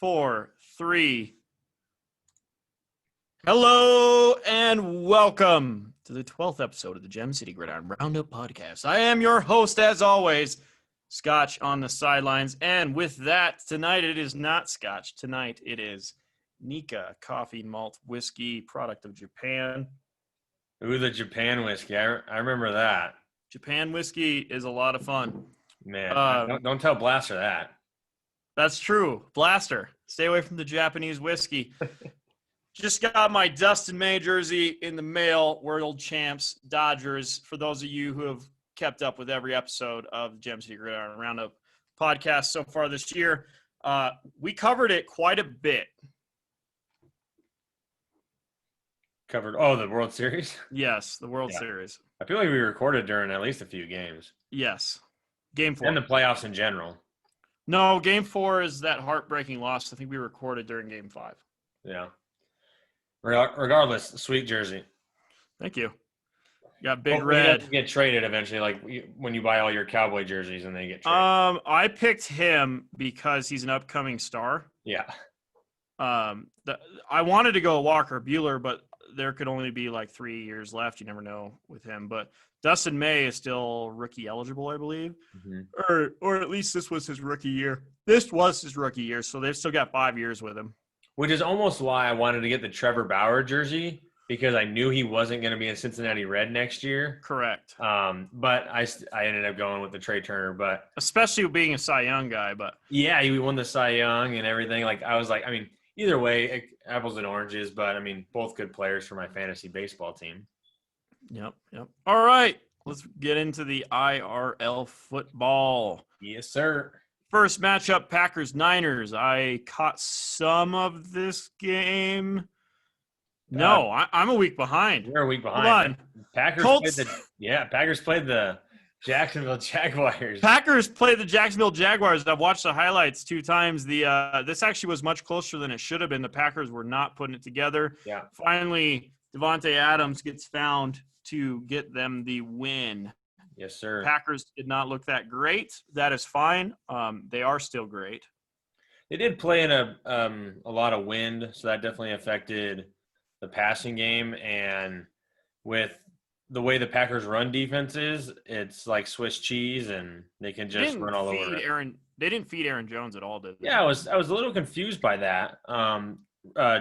4, 3. Hello and welcome to the 12th episode of the Gem City Gridiron Roundup Podcast. I am your host, as always, Scotch on the sidelines. And with that, tonight it is not Scotch. Tonight it is Nika Coffee Malt Whiskey, product of Japan. Ooh, the Japan whiskey. I remember that. Japan whiskey is a lot of fun. Man, don't tell Blaster that. That's true. Blaster, stay away from the Japanese whiskey. Just got my Dustin May jersey in the mail. World champs, Dodgers. For those of you who have kept up with every episode of the Gem City Gridiron Roundup podcast so far this year, we covered it quite a bit. The World Series? Yes, the World Series. I feel like we recorded during at least a few games. Yes. Game 4. And the playoffs in general. No, Game 4 is that heartbreaking loss. I think we recorded during Game 5. Yeah. Regardless, sweet jersey. Thank you. Got big Hopefully red. You get traded eventually, like when you buy all your Cowboy jerseys and they get traded. I picked him because he's an upcoming star. Yeah. I wanted to go Walker Buehler, but there could only be like 3 years left. You never know with him. But Dustin May is still rookie eligible, I believe. Mm-hmm. Or at least this was his rookie year. This was his rookie year, so they've still got 5 years with him. Which is almost why I wanted to get the Trevor Bauer jersey, because I knew he wasn't going to be in Cincinnati Red next year. Correct. But I ended up going with the Trey Turner. But especially being a Cy Young guy. But yeah, he won the Cy Young and everything. Like I was like, I mean, either way, apples and oranges. But I mean, both good players for my fantasy baseball team. Yep. All right, let's get into the IRL football. Yes, sir. First matchup, Packers-Niners. I caught some of this game. No, I'm a week behind. You're a week behind. Hold on. Packers played the Jacksonville Jaguars. Packers played the Jacksonville Jaguars. I've watched the highlights 2 times. This actually was much closer than it should have been. The Packers were not putting it together. Yeah. Finally, Devontae Adams gets found to get them the win. Yes, sir. Packers did not look that great. That is fine. They are still great. They did play in a lot of wind, so that definitely affected the passing game. And with the way the Packers run defense is, it's like Swiss cheese, and they can just run all over it. They didn't feed Aaron Jones at all, did they? Yeah, I was a little confused by that.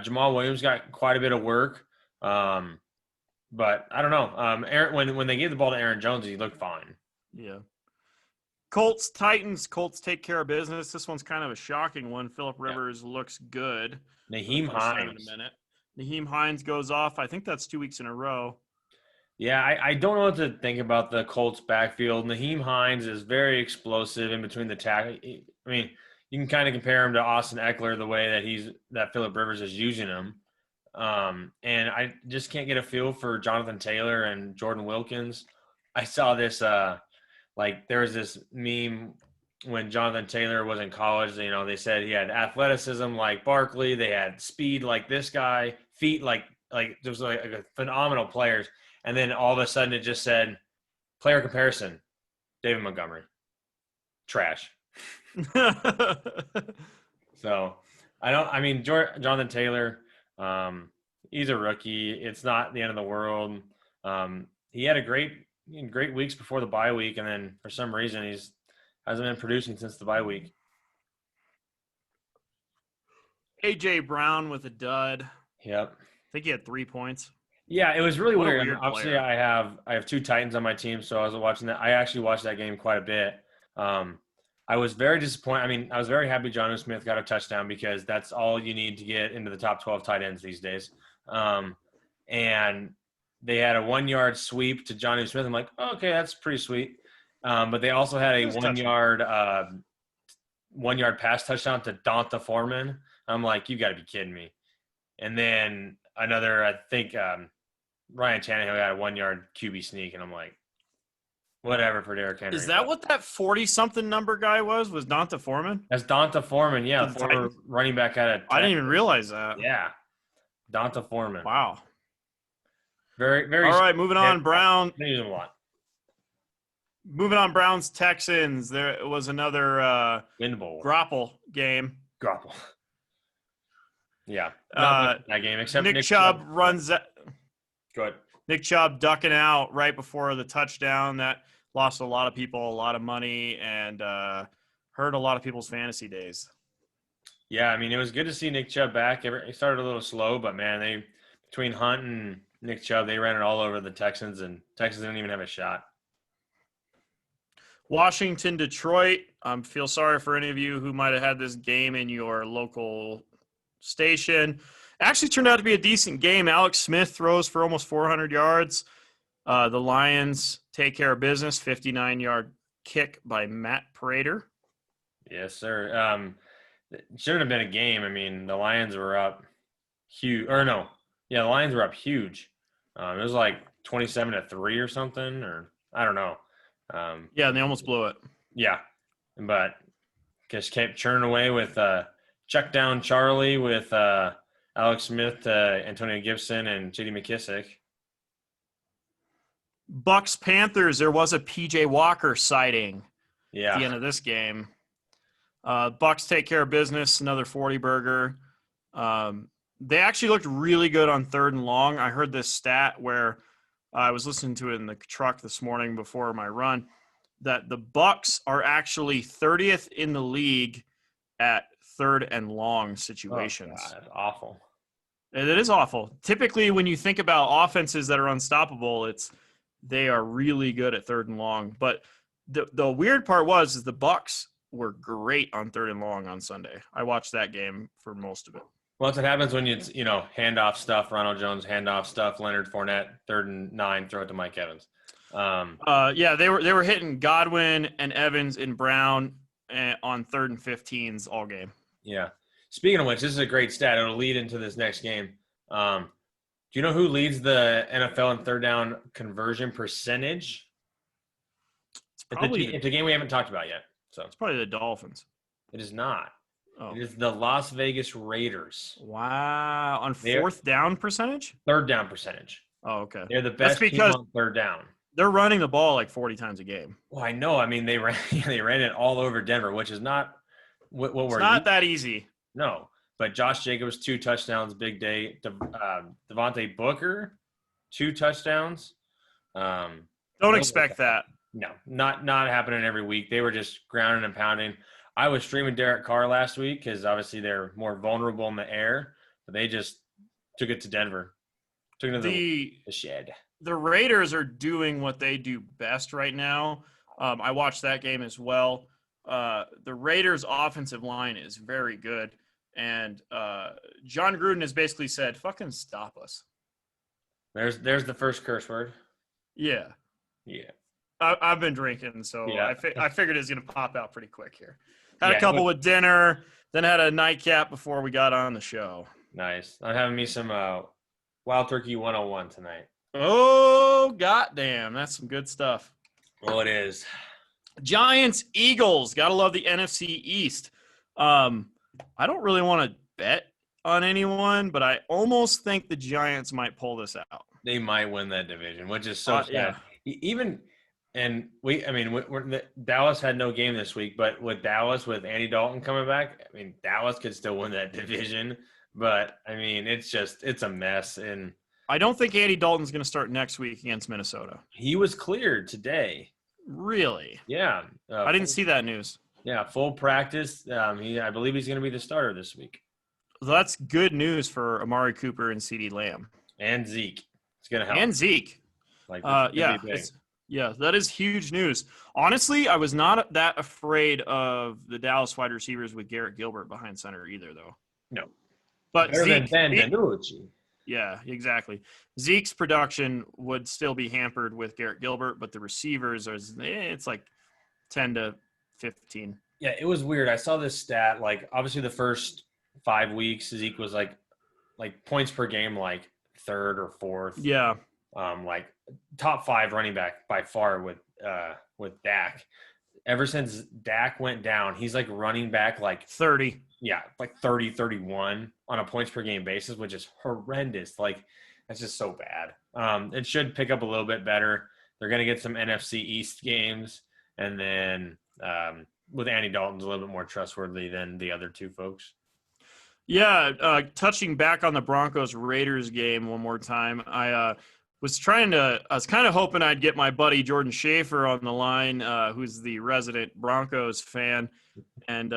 Jamal Williams got quite a bit of work. But I don't know. When they gave the ball to Aaron Jones, he looked fine. Yeah. Colts, Titans. Colts take care of business. This one's kind of a shocking one. Phillip Rivers looks good. Nyheim Hines. Nyheim Hines goes off. I think that's 2 weeks in a row. Yeah, I don't know what to think about the Colts backfield. Nyheim Hines is very explosive in between the tackle. I mean, you can kind of compare him to Austin Eckler the way that Phillip Rivers is using him. And I just can't get a feel for Jonathan Taylor and Jordan Wilkins. I saw this, there was this meme when Jonathan Taylor was in college. You know, they said he had athleticism like Barkley. They had speed like this guy, feet like just like a phenomenal players. And then all of a sudden it just said player comparison, David Montgomery, trash. So Jonathan Taylor, he's a rookie. It's not the end of the world. He had great weeks before the bye week, and then for some reason hasn't been producing since the bye week. A.J. Brown with a dud. Yep. I think he had 3 points. Yeah, it was really weird. Obviously, I have 2 Titans on my team, so I was watching that. I actually watched that game quite a bit. I was very disappointed. I mean, I was very happy Jonnu Smith got a touchdown, because that's all you need to get into the top 12 tight ends these days. And they had a 1-yard sweep to Jonnu Smith. I'm like, okay, that's pretty sweet. But they also had a 1-yard pass touchdown to Donta Foreman. I'm like, you got to be kidding me. And then another, I think Ryan Tannehill got a 1-yard QB sneak, and I'm like, whatever for Derrick Henry. Is that what that 40-something number guy was Donta Foreman? That's Donta Foreman, yeah. The former running back out of Texas. I didn't even realize that. Yeah. Donta Foreman. Wow. Very, very. All right, moving on. Brown. They use him a lot. Moving on, Browns, Texans. There was another Win Bowl. Grapple game. Grapple. Yeah. Not much in that game except Nick Chubb runs that. Go ahead. Nick Chubb ducking out right before the touchdown. That lost a lot of people a lot of money and hurt a lot of people's fantasy days. Yeah, I mean, it was good to see Nick Chubb back. He started a little slow, but man, between Hunt and Nick Chubb, they ran it all over the Texans, and Texans didn't even have a shot. Washington, Detroit. Feel sorry for any of you who might have had this game in your local station. Actually turned out to be a decent game. Alex Smith throws for almost 400 yards. The Lions take care of business. 59-yard kick by Matt Prater. Yes, sir. It shouldn't have been a game. I mean, the Lions were up huge. Or no. Yeah, the Lions were up huge. It was like 27-3 or something, or I don't know. Yeah, and they almost blew it. Yeah, but just kept churning away with check down Charlie with Alex Smith, Antonio Gibson, and J.D. McKissick. Bucks Panthers. There was a PJ Walker sighting Yeah. at the end of this game. Bucks take care of business. Another 40-burger. They actually looked really good on 3rd and long. I heard this stat where I was listening to it in the truck this morning before my run, that the Bucks are actually 30th in the league at 3rd and long situations. Oh, God, that's awful. It is awful. Typically, when you think about offenses that are unstoppable, they are really good at 3rd and long. But the weird part is the Bucks were great on 3rd and long on Sunday. I watched that game for most of it. Well, that's what happens when handoff stuff, Ronald Jones handoff stuff, Leonard Fournette, 3rd and 9, throw it to Mike Evans. Yeah, they were hitting Godwin and Evans and Brown on 3rd and 15s all game. Yeah. Speaking of which, this is a great stat. It'll lead into this next game. Do you know who leads the NFL in 3rd down conversion percentage? It's a game we haven't talked about yet. So it's probably the Dolphins. It is not. Oh. It is the Las Vegas Raiders. Wow. On 4th down percentage? 3rd down percentage. Oh, okay. They're the best team on 3rd down. They're running the ball like 40 times a game. Well, I know. I mean, they ran it all over Denver, which is not what we're. It's not that easy. No, but Josh Jacobs 2 touchdowns, big day. Devontae Booker 2 touchdowns. Don't expect that. No, not happening every week. They were just grounding and pounding. I was streaming Derek Carr last week because obviously they're more vulnerable in the air, but they just took it to Denver. Took it to the shed. The Raiders are doing what they do best right now. I watched that game as well. The Raiders' offensive line is very good, and John Gruden has basically said, "Fucking stop us." There's the first curse word. Yeah. Yeah. I've been drinking, so yeah. I figured it was going to pop out pretty quick here. Had a couple with dinner, then had a nightcap before we got on the show. Nice. I'm having me some Wild Turkey 101 tonight. Oh, goddamn. That's some good stuff. Oh, it is. Giants, Eagles. Got to love the NFC East. I don't really want to bet on anyone, but I almost think the Giants might pull this out. They might win that division, which is so sad. Yeah. Dallas had no game this week, but with Andy Dalton coming back, I mean, Dallas could still win that division. But, I mean, it's a mess. And I don't think Andy Dalton's going to start next week against Minnesota. He was cleared today. Really? Yeah. I didn't see that news. Yeah, full practice. I believe he's going to be the starter this week. Well, that's good news for Amari Cooper and CeeDee Lamb. And Zeke. It's going to help. And Zeke. Yeah, that is huge news. Honestly, I was not that afraid of the Dallas wide receivers with Garrett Gilbert behind center either, though. No. But better Zeke, than Ben DiNucci. Yeah, exactly. Zeke's production would still be hampered with Garrett Gilbert, but the receivers it's like 10 to 15. Yeah, it was weird. I saw this stat. Like, obviously, the first 5 weeks, Zeke was like points per game, like 3rd or 4th. Yeah. Like top 5 running back by far with Dak. Ever since Dak went down, he's like running back like 30. Yeah, like 30, 31 on a points per game basis, which is horrendous. Like, that's just so bad. It should pick up a little bit better. They're going to get some NFC East games. And then with Andy Dalton's a little bit more trustworthy than the other 2 folks. Yeah, touching back on the Broncos Raiders game one more time. I was kind of hoping I'd get my buddy Jordan Schaefer on the line, who's the resident Broncos fan, and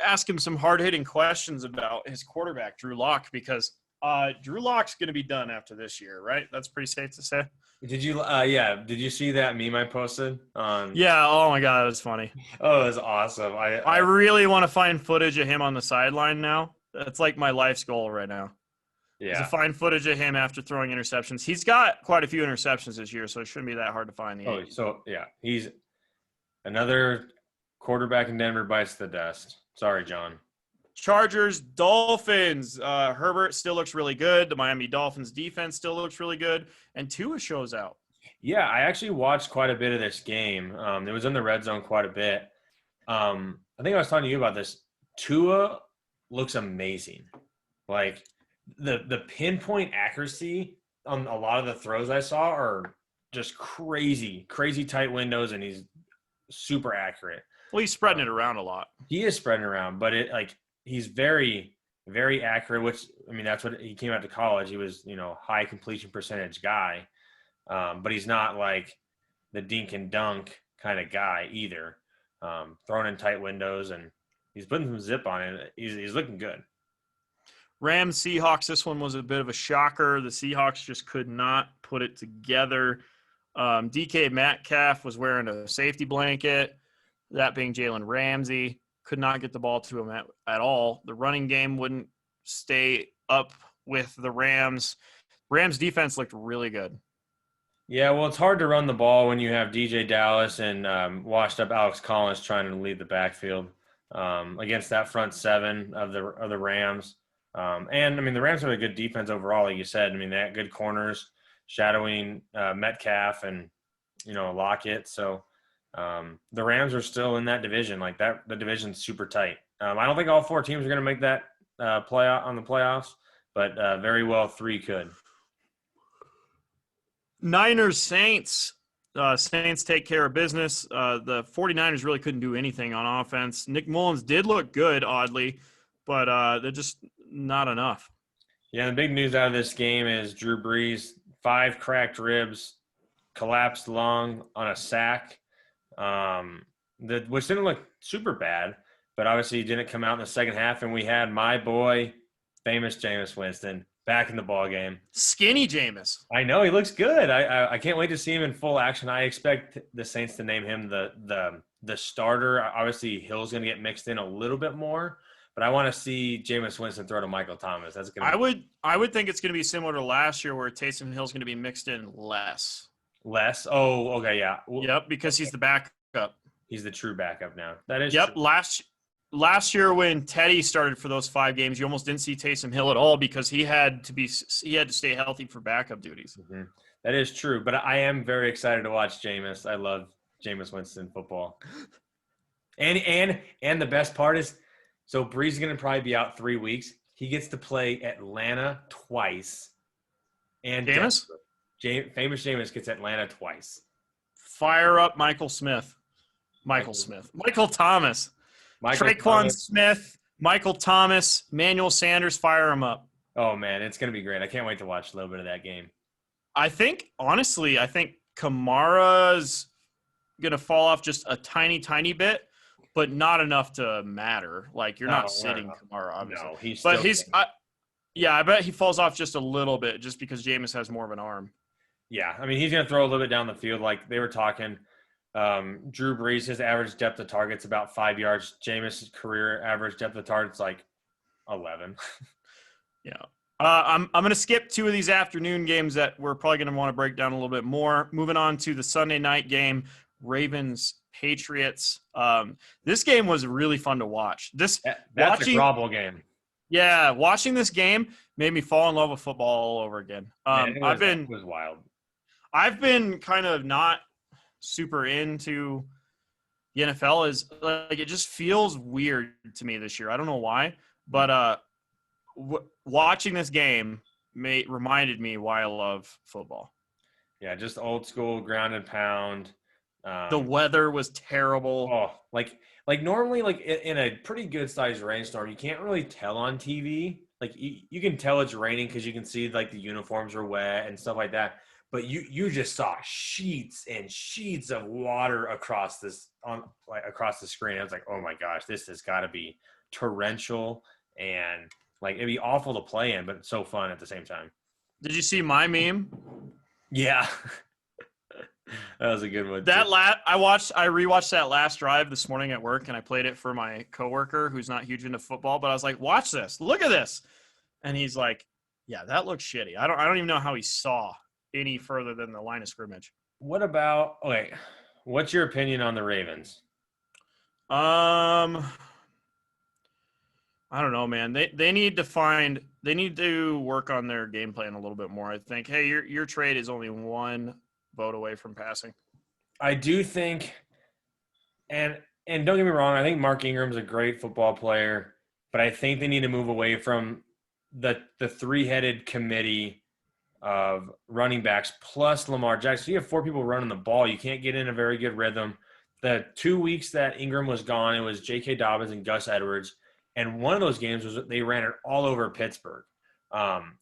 ask him some hard hitting questions about his quarterback Drew Lock, because Drew Lock's going to be done after this year, right? That's pretty safe to say. Did you? Yeah. Did you see that meme I posted on? Yeah. Oh my God, that was funny. Oh, it was awesome. I really want to find footage of him on the sideline now. That's like my life's goal right now. Is to Yeah. find footage of him after throwing interceptions. He's got quite a few interceptions this year, so it shouldn't be that hard to find the Oh, eight. so yeah, he's another quarterback in Denver bites the dust. Sorry, John. Chargers, Dolphins. Herbert still looks really good. The Miami Dolphins defense still looks really good. And Tua shows out. Yeah, I actually watched quite a bit of this game. It was in the red zone quite a bit. I think I was talking to you about this. Tua looks amazing. Like the pinpoint accuracy on a lot of the throws I saw are just crazy tight windows, and he's super accurate. Well, he's spreading it around a lot. He is spreading around, but he's very, very accurate, which, I mean, that's what he came out to college. He was, high completion percentage guy. But he's not like the dink and dunk kind of guy either. Throwing in tight windows, and he's putting some zip on it. He's looking good. Rams, Seahawks, this one was a bit of a shocker. The Seahawks just could not put it together. DK Metcalf was wearing a safety blanket, that being Jalen Ramsey. Could not get the ball to him at all. The running game wouldn't stay up with the Rams. Rams defense looked really good. Yeah, well, it's hard to run the ball when you have DJ Dallas and washed up Alex Collins trying to lead the backfield against that front seven of the Rams. And I mean, the Rams have a good defense overall, like you said. I mean, they had good corners, shadowing Metcalf and Lockett. So the Rams are still in that division. Like that, the division's super tight. I don't think all four teams are going to make that playoff on the playoffs, but very well 3 could. Niners, Saints. Saints take care of business. The 49ers really couldn't do anything on offense. Nick Mullins did look good, oddly, but they're just not enough. Yeah, the big news out of this game is Drew Brees, 5 cracked ribs, collapsed lung on a sack, which didn't look super bad, but obviously didn't come out in the second half, and we had my boy, famous Jameis Winston, back in the ball game. Skinny Jameis. I know, he looks good. I can't wait to see him in full action. I expect the Saints to name him the starter. Obviously, Hill's going to get mixed in a little bit more, but I want to see Jameis Winston throw to Michael Thomas. That's going to I would think it's going to be similar to last year, where Taysom Hill's going to be mixed in less. Less? Oh, okay, yeah. Yep, because he's the backup. He's the true backup now. That is Yep. true. Last year when Teddy started for those 5 games, you almost didn't see Taysom Hill at all because he had to stay healthy for backup duties. Mm-hmm. That is true, but I am very excited to watch Jameis. I love Jameis Winston football. And the best part is, so Brees is going to probably be out 3 weeks. He gets to play Atlanta twice. And Jameis? Famous Jameis gets Atlanta twice. Fire up Michael Thomas. Traquan Smith, Michael Thomas, Manuel Sanders, fire him up. Oh, man, it's going to be great. I can't wait to watch a little bit of that game. I think Kamara's going to fall off just a tiny, tiny bit, but not enough to matter. Like, you're not sitting Kamara, obviously. I bet he falls off just a little bit just because Jameis has more of an arm. Yeah, I mean, he's going to throw a little bit down the field. Like they were talking, Drew Brees, his average depth of target's about 5 yards. Jameis' career average depth of target's like 11. Yeah. I'm going to skip 2 of these afternoon games that we're probably going to want to break down a little bit more. Moving on to the Sunday night game, Ravens-Patriots. This game was really fun to watch. That's a Grovel game. Yeah, watching this game made me fall in love with football all over again. It was wild. I've been kind of not super into the NFL. It just feels weird to me this year. I don't know why, but watching this game reminded me why I love football. Yeah, just old school ground and pound. The weather was terrible. Oh, like normally, like in a pretty good sized rainstorm, you can't really tell on TV. Like you can tell it's raining because you can see like the uniforms are wet and stuff like that. But you just saw sheets and sheets of water across across the screen. I was like, oh my gosh, this has got to be torrential and like it'd be awful to play in, but it's so fun at the same time. Did you see my meme? Yeah. That was a good one. I rewatched that last drive this morning at work, and I played it for my coworker who's not huge into football. But I was like, "Watch this! Look at this!" And he's like, "Yeah, that looks shitty. I don't even know how he saw any further than the line of scrimmage." What's your opinion on the Ravens? I don't know, man. They need to work on their game plan a little bit more. I think. Hey, your trade is only one vote away from passing. I do think, and don't get me wrong, I think Mark Ingram's a great football player, but I think they need to move away from the three-headed committee of running backs plus Lamar Jackson. So you have 4 people running the ball. You can't get in a very good rhythm. The 2 weeks that Ingram was gone, it was J.K. Dobbins and Gus Edwards, and one of those games was they ran it all over Pittsburgh.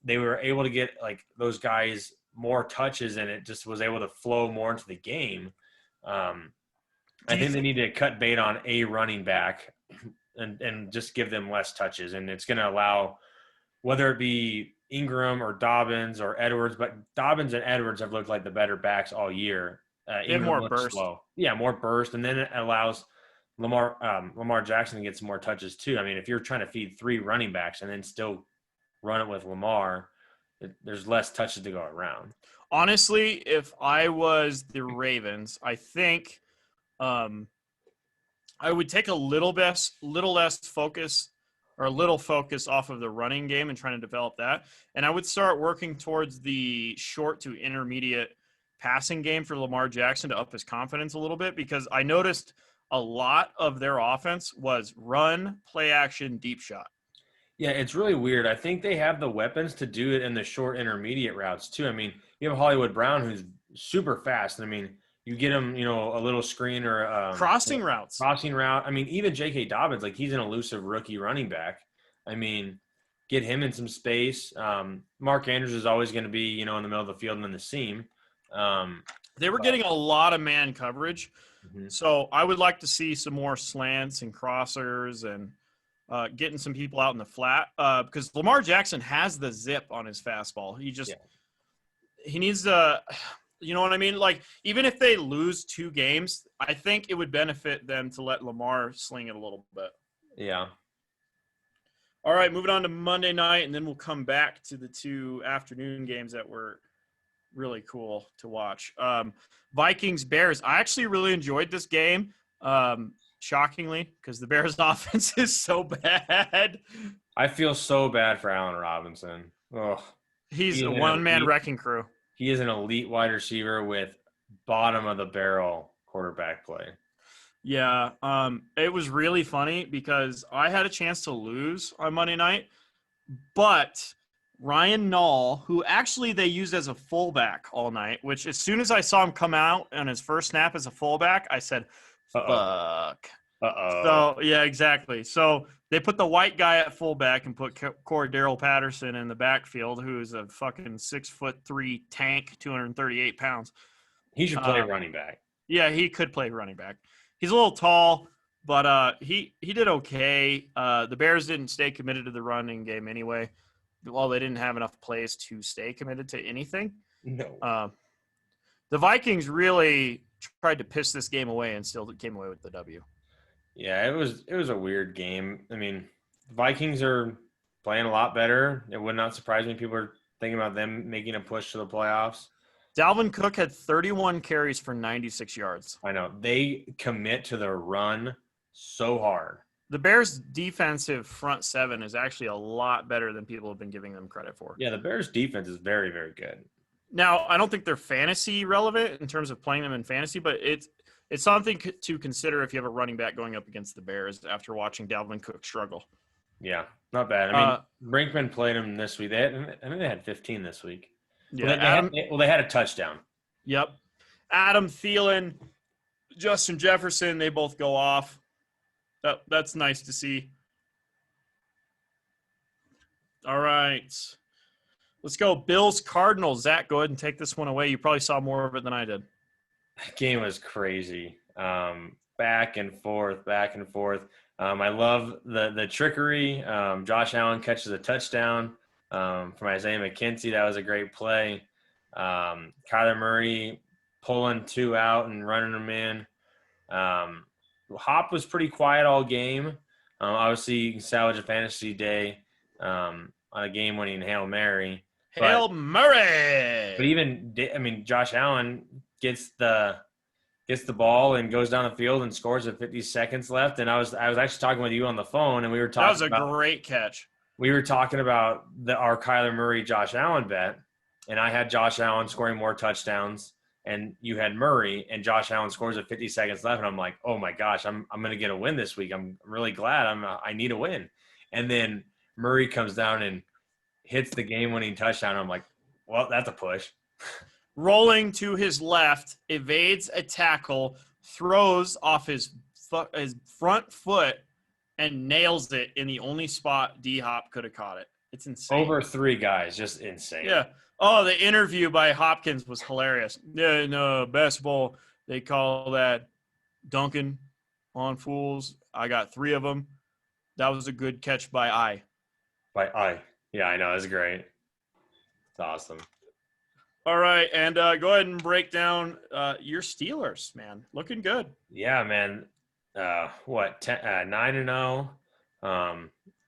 They were able to get like those guys more touches, and it just was able to flow more into the game. I think they need to cut bait on a running back and just give them less touches, and it's going to allow whether it be Ingram or Dobbins or Edwards, but Dobbins and Edwards have looked like the better backs all year. Ingram more burst. Slow. Yeah, more burst, and then it allows Lamar Jackson to get some more touches too. I mean, if you're trying to feed 3 running backs and then still run it with Lamar, there's less touches to go around. Honestly, if I was the Ravens, I think I would take a little less focus or a little focus off of the running game and trying to develop that. And I would start working towards the short to intermediate passing game for Lamar Jackson to up his confidence a little bit, because I noticed a lot of their offense was run, play action, deep shot. Yeah, it's really weird. I think they have the weapons to do it in the short intermediate routes too. I mean, you have Hollywood Brown who's super fast. I mean, you get him, a little screen or crossing routes. Crossing route. I mean, even J.K. Dobbins, like he's an elusive rookie running back. I mean, get him in some space. Mark Andrews is always going to be, in the middle of the field and in the seam. They were getting a lot of man coverage. Mm-hmm. So I would like to see some more slants and crossers and getting some people out in the flat because Lamar Jackson has the zip on his fastball. He needs to, you know what I mean? Like, even if they lose 2 games, I think it would benefit them to let Lamar sling it a little bit. Yeah. All right, moving on to Monday night, and then we'll come back to the 2 afternoon games that were really cool to watch. Vikings-Bears. I actually really enjoyed this game. Shockingly, because the Bears' offense is so bad. I feel so bad for Allen Robinson. Oh, he's a one-man wrecking crew. He is an elite wide receiver with bottom-of-the-barrel quarterback play. Yeah, it was really funny because I had a chance to lose on Monday night, but Ryan Nall, who actually they used as a fullback all night, which as soon as I saw him come out on his first snap as a fullback, I said, fuck. So, yeah, exactly. So they put the white guy at fullback and put Cordero Patterson in the backfield, who is a fucking 6'3" tank, 238 pounds. He should play running back. Yeah, he could play running back. He's a little tall, but he did okay. The Bears didn't stay committed to the running game anyway. Well, they didn't have enough plays to stay committed to anything. No. The Vikings really tried to piss this game away and still came away with the W. Yeah, it was a weird game. I mean, Vikings are playing a lot better. It would not surprise me. People are thinking about them making a push to the playoffs. Dalvin Cook had 31 carries for 96 yards. I know. They commit to the run so hard. The Bears' defensive front 7 is actually a lot better than people have been giving them credit for. Yeah, the Bears' defense is very, very good. Now, I don't think they're fantasy relevant in terms of playing them in fantasy, but it's something to consider if you have a running back going up against the Bears after watching Dalvin Cook struggle. Yeah, not bad. I mean, Brinkman played him this week. I think they had 15 this week. Yeah, they had a touchdown. Yep. Adam Thielen, Justin Jefferson, they both go off. That's nice to see. All right. Let's go. Bills Cardinals. Zach, go ahead and take this one away. You probably saw more of it than I did. That game was crazy. Back and forth, back and forth. I love the trickery. Josh Allen catches a touchdown from Isaiah McKenzie. That was a great play. Kyler Murray pulling 2 out and running them in. Hop was pretty quiet all game. Obviously, you can salvage a fantasy day on a game-winning Hail Mary. Hail Murray! But even, Josh Allen gets the ball and goes down the field and scores with 50 seconds left. And I was actually talking with you on the phone, and we were talking. That was a great catch. We were talking about our Kyler Murray Josh Allen bet, and I had Josh Allen scoring more touchdowns, and you had Murray, and Josh Allen scores with 50 seconds left, and I'm like, oh my gosh, I'm going to get a win this week. I'm really glad. I need a win. And then Murray comes down and hits the game-winning touchdown. I'm like, well, that's a push. Rolling to his left, evades a tackle, throws off his front foot, and nails it in the only spot D-Hop could have caught it. It's insane. Over 3 guys, just insane. Yeah. Oh, the interview by Hopkins was hilarious. Yeah, no, basketball, they call that dunking on fools. I got 3 of them. That was a good catch by I. Yeah, I know. It was great. It's awesome. All right, and go ahead and break down your Steelers, man. Looking good. Yeah, man. 9-0.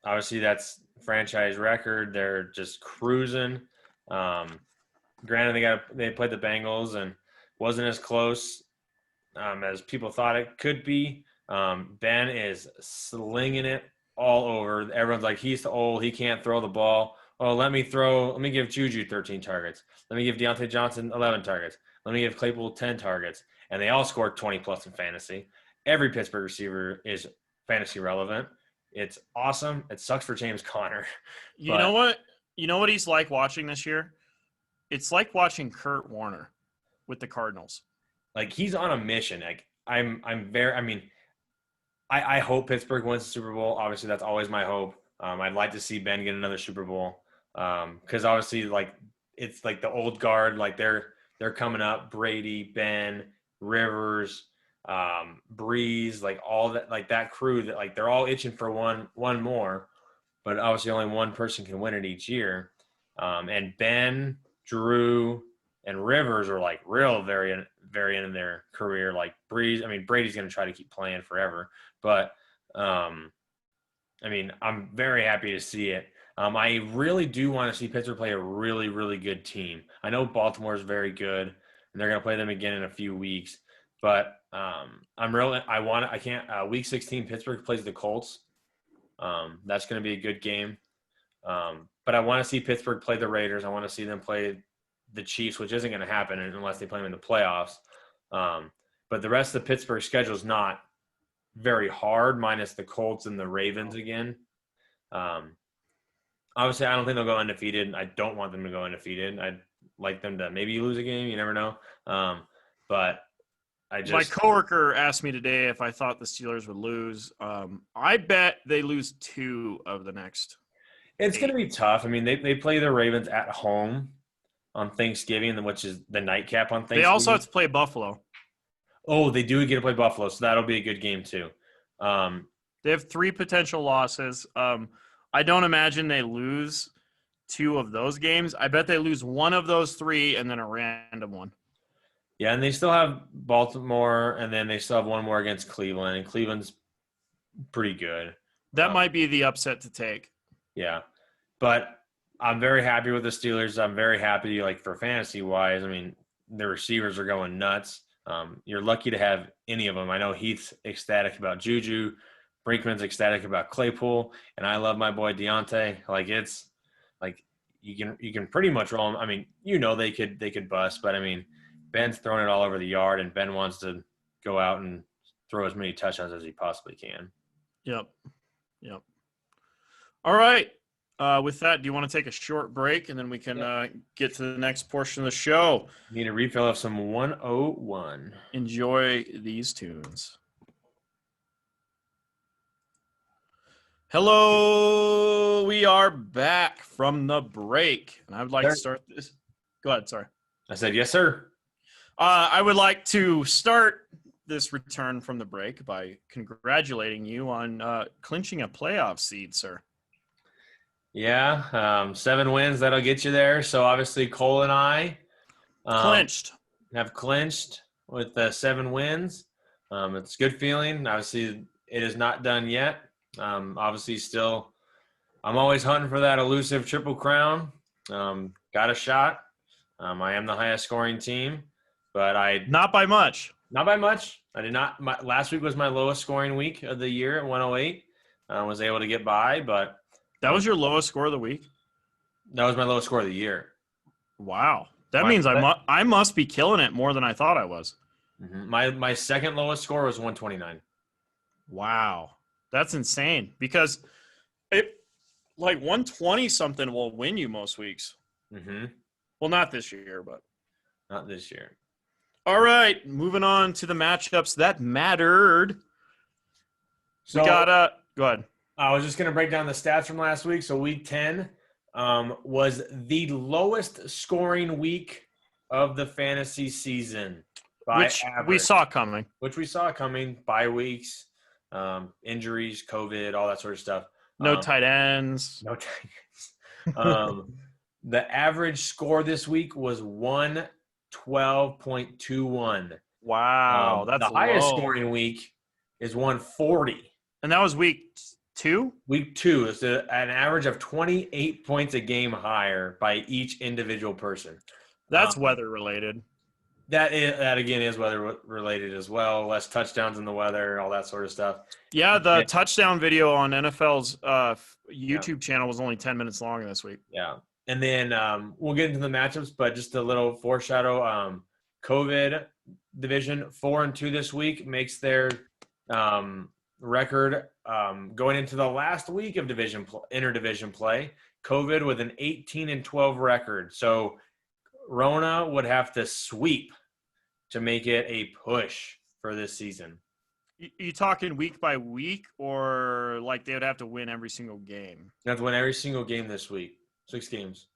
Obviously, that's franchise record. They're just cruising. Granted, they played the Bengals and wasn't as close as people thought it could be. Ben is slinging it all over. Everyone's like, he's old. He can't throw the ball. Oh, let me give Juju 13 targets. Let me give Deontay Johnson 11 targets. Let me give Claypool 10 targets. And they all scored 20-plus in fantasy. Every Pittsburgh receiver is fantasy relevant. It's awesome. It sucks for James Conner. You know what? You know what he's like watching this year? It's like watching Kurt Warner with the Cardinals. Like, he's on a mission. Like, I hope Pittsburgh wins the Super Bowl. Obviously, that's always my hope. I'd like to see Ben get another Super Bowl. Because obviously, like, it's like the old guard, like they're coming up. Brady, Ben, Rivers, Breeze, like all that, like that crew that, like, they're all itching for one more, but obviously only one person can win it each year. And Ben, Drew, and Rivers are like very end in their career. Like Breeze, Brady's going to try to keep playing forever, but I'm very happy to see it. I really do want to see Pittsburgh play a really, really good team. I know Baltimore is very good, and they're going to play them again in a few weeks. But Week 16, Pittsburgh plays the Colts. That's going to be a good game. But I want to see Pittsburgh play the Raiders. I want to see them play the Chiefs, which isn't going to happen unless they play them in the playoffs. But the rest of the Pittsburgh schedule is not very hard, minus the Colts and the Ravens again. Obviously, I don't think they'll go undefeated. I don't want them to go undefeated. I'd like them to maybe lose a game. You never know. But my coworker asked me today if I thought the Steelers would lose. I bet they lose 2 of the next. It's going to be tough. They play the Ravens at home on Thanksgiving, which is the nightcap on Thanksgiving. They also have to play Buffalo. Oh, they do get to play Buffalo, so that'll be a good game too. They have 3 potential losses. I don't imagine they lose 2 of those games. I bet they lose 1 of those 3 and then a random one. Yeah, and they still have Baltimore, and then they still have 1 more against Cleveland, and Cleveland's pretty good. That might be the upset to take. Yeah, but I'm very happy with the Steelers. I'm very happy, like, for fantasy-wise. The receivers are going nuts. You're lucky to have any of them. I know Heath's ecstatic about Juju. Brinkman's ecstatic about Claypool, and I love my boy Deontay. Like, it's like you can pretty much roll them. They could bust, but Ben's throwing it all over the yard, and Ben wants to go out and throw as many touchdowns as he possibly can. Yep. All right. With that, do you want to take a short break and then we can get to the next portion of the show? Need a refill of some 101. Enjoy these tunes. Hello, we are back from the break, and I would like to start this. Go ahead, sorry. I said, yes, sir. I would like to start this return from the break by congratulating you on clinching a playoff seed, sir. Yeah, 7 wins, that'll get you there. So obviously Cole and I have clinched with 7 wins. It's a good feeling. Obviously, it is not done yet. Obviously, still, I'm always hunting for that elusive triple crown. Got a shot. I am the highest scoring team, but not by much. Not by much. I did not. Last week was my lowest scoring week of the year at 108. I was able to get by, but that was your lowest score of the week. That was my lowest score of the year. Wow, that means I must be killing it more than I thought I was. Mm-hmm. My second lowest score was 129. Wow. That's insane because it like 120 something will win you most weeks. Mm-hmm. Well, not this year, but not this year. All right, moving on to the matchups that mattered. So we got go ahead. I was just going to break down the stats from last week. So week 10 was the lowest scoring week of the fantasy season by which average. We saw coming. Which we saw coming. Bye weeks. Injuries, COVID, all that sort of stuff. No tight ends. No tight ends. The average score this week was 112.21. Wow, that's the highest scoring week is 140. And that was week 2? Week 2 is an average of 28 points a game higher by each individual person. That's weather related. That again is weather related as well. Less touchdowns in the weather, all that sort of stuff. Yeah, the touchdown video on NFL's YouTube channel was only 10 minutes long this week. Yeah, and then we'll get into the matchups, but just a little foreshadow. COVID division 4-2 this week makes their record going into the last week of interdivision play. COVID with an 18-12 record, so Rona would have to sweep to make it a push for this season. You talking week by week, or like they would have to win every single game? They have to win every single game this week. 6 games.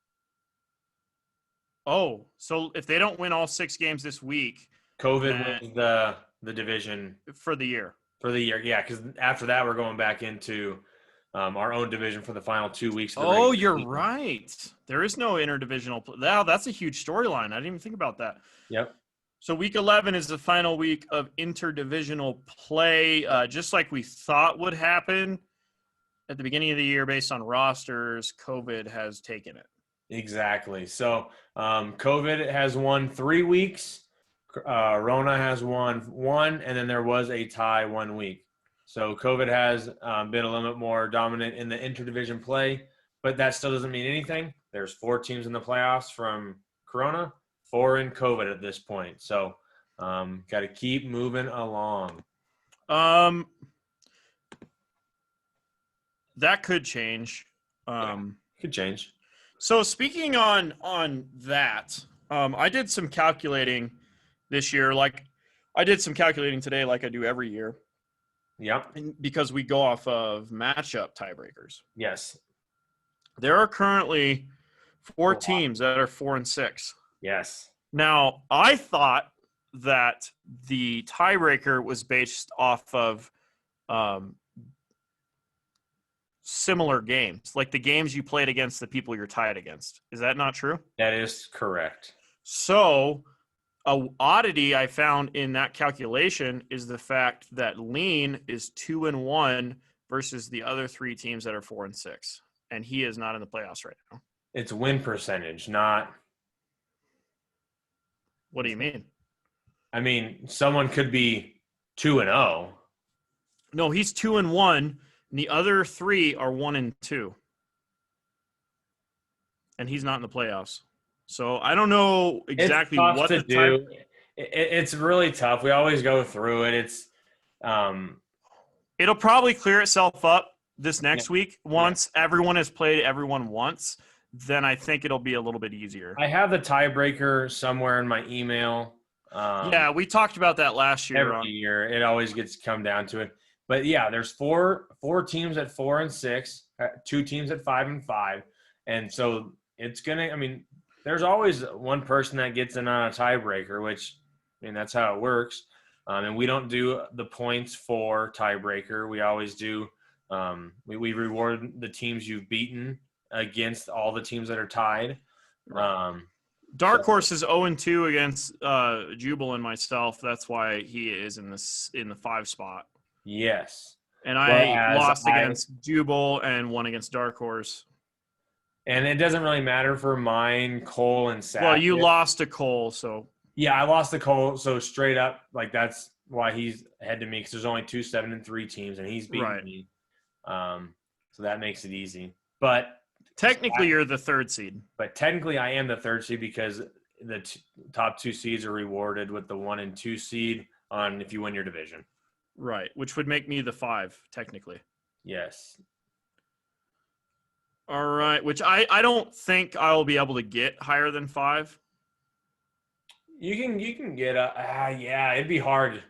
Oh, so if they don't win all 6 games this week, COVID wins the division for the year. For the year, yeah, because after that we're going back into our own division for the final 2 weeks. Oh, you're right. There is no interdivisional. Wow, that's a huge storyline. I didn't even think about that. Yep. So week 11 is the final week of interdivisional play, just like we thought would happen at the beginning of the year based on rosters. COVID has taken it. Exactly. So COVID has won 3 weeks. Rona has won 1, and then there was a tie 1 week. So COVID has been a little bit more dominant in the interdivision play, but that still doesn't mean anything. There's 4 teams in the playoffs from Corona, 4 in COVID at this point. So got to keep moving along. That could change. Could change. So speaking on that, I did some calculating this year. Like I did some calculating today, like I do every year. Yep. Because we go off of matchup tiebreakers. Yes. There are currently 4 teams that are 4-6. Yes. Now, I thought that the tiebreaker was based off of similar games, like the games you played against the people you're tied against. Is that not true? That is correct. So a oddity I found in that calculation is the fact that Lean is 2-1 versus the other 3 teams that are 4-6, and he is not in the playoffs right now. It's win percentage, not. What do you mean? I mean, someone could be 2-0. No, he's 2-1, and the other 3 are 1-2, and he's not in the playoffs. So I don't know exactly what to do. It's really tough. We always go through it. It's it'll probably clear itself up this next week. Once everyone has played everyone once, then I think it'll be a little bit easier. I have the tiebreaker somewhere in my email. Yeah, we talked about that last year. Every year, it always gets come down to it. But yeah, there's four teams at 4 and 6, 2 teams at 5 and 5, and so it's gonna. I mean, there's always one person that gets in on a tiebreaker, which I mean that's how it works. And we don't do the points for tiebreaker. We always do. We reward the teams you've beaten against all the teams that are tied. Dark Horse is 0-2 against Jubal and myself. That's why he is in the 5 spot. Yes. And I lost against Jubal and won against Dark Horse. And it doesn't really matter for mine, Cole, and Sackett. Well, you lost to Cole, so. Yeah, I lost to Cole, so straight up, like that's why he's ahead to me because there's only 2 7-3 teams, and he's beating me. So that makes it easy. But technically, you're the 3rd seed. But technically, I am the 3rd seed because the top 2 seeds are rewarded with the 1 and 2 seed on if you win your division. Right, which would make me the 5, technically. Yes. All right, which I don't think I'll be able to get higher than 5. You can get yeah, it'd be hard.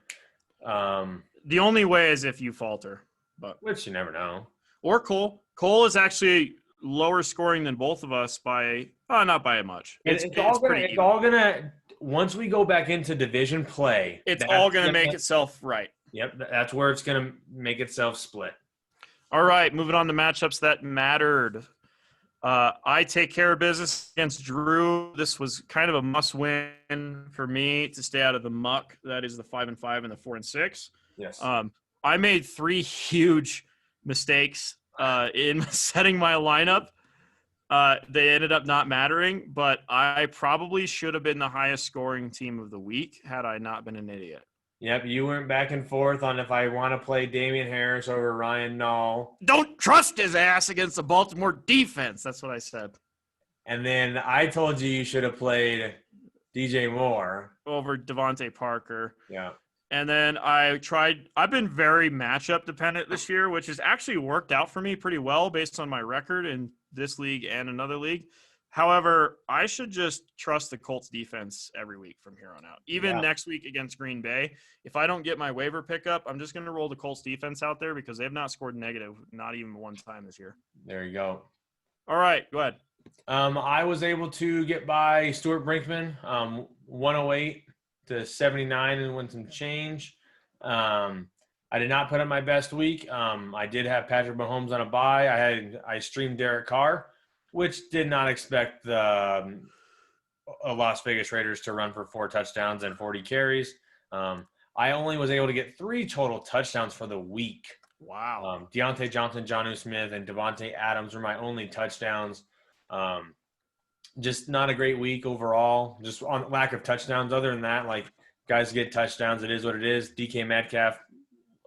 The only way is if you falter, but which you never know. Or Cole. Cole is actually lower scoring than both of us by not by much. It's all gonna once we go back into division play. It's all gonna make itself right. Yep, that's where it's gonna make itself split. All right, moving on to matchups that mattered. I take care of business against Drew. This was kind of a must-win for me to stay out of the muck. That is the 5 and 5 and the 4 and 6. Yes. I made 3 huge mistakes in setting my lineup. They ended up not mattering, but I probably should have been the highest scoring team of the week had I not been an idiot. Yep, you went back and forth on if I want to play Damian Harris over Ryan Nall. Don't trust his ass against the Baltimore defense. That's what I said. And then I told you should have played DJ Moore over Devontae Parker. Yeah. And then I've been very matchup dependent this year, which has actually worked out for me pretty well based on my record in this league and another league. However, I should just trust the Colts defense every week from here on out. Even next week against Green Bay, if I don't get my waiver pickup, I'm just going to roll the Colts defense out there because they have not scored negative, not even one time this year. There you go. All right, go ahead. I was able to get by Stuart Brinkman, 108 to 79 and win some change. I did not put up my best week. I did have Patrick Mahomes on a bye. I streamed Derek Carr, which did not expect the Las Vegas Raiders to run for 4 touchdowns and 40 carries. I only was able to get 3 total touchdowns for the week. Wow. Deontay Johnson, Jonnu Smith, and Devontae Adams were my only touchdowns. Just not a great week overall, just on lack of touchdowns. Other than that, like guys get touchdowns. It is what it is. DK Metcalf,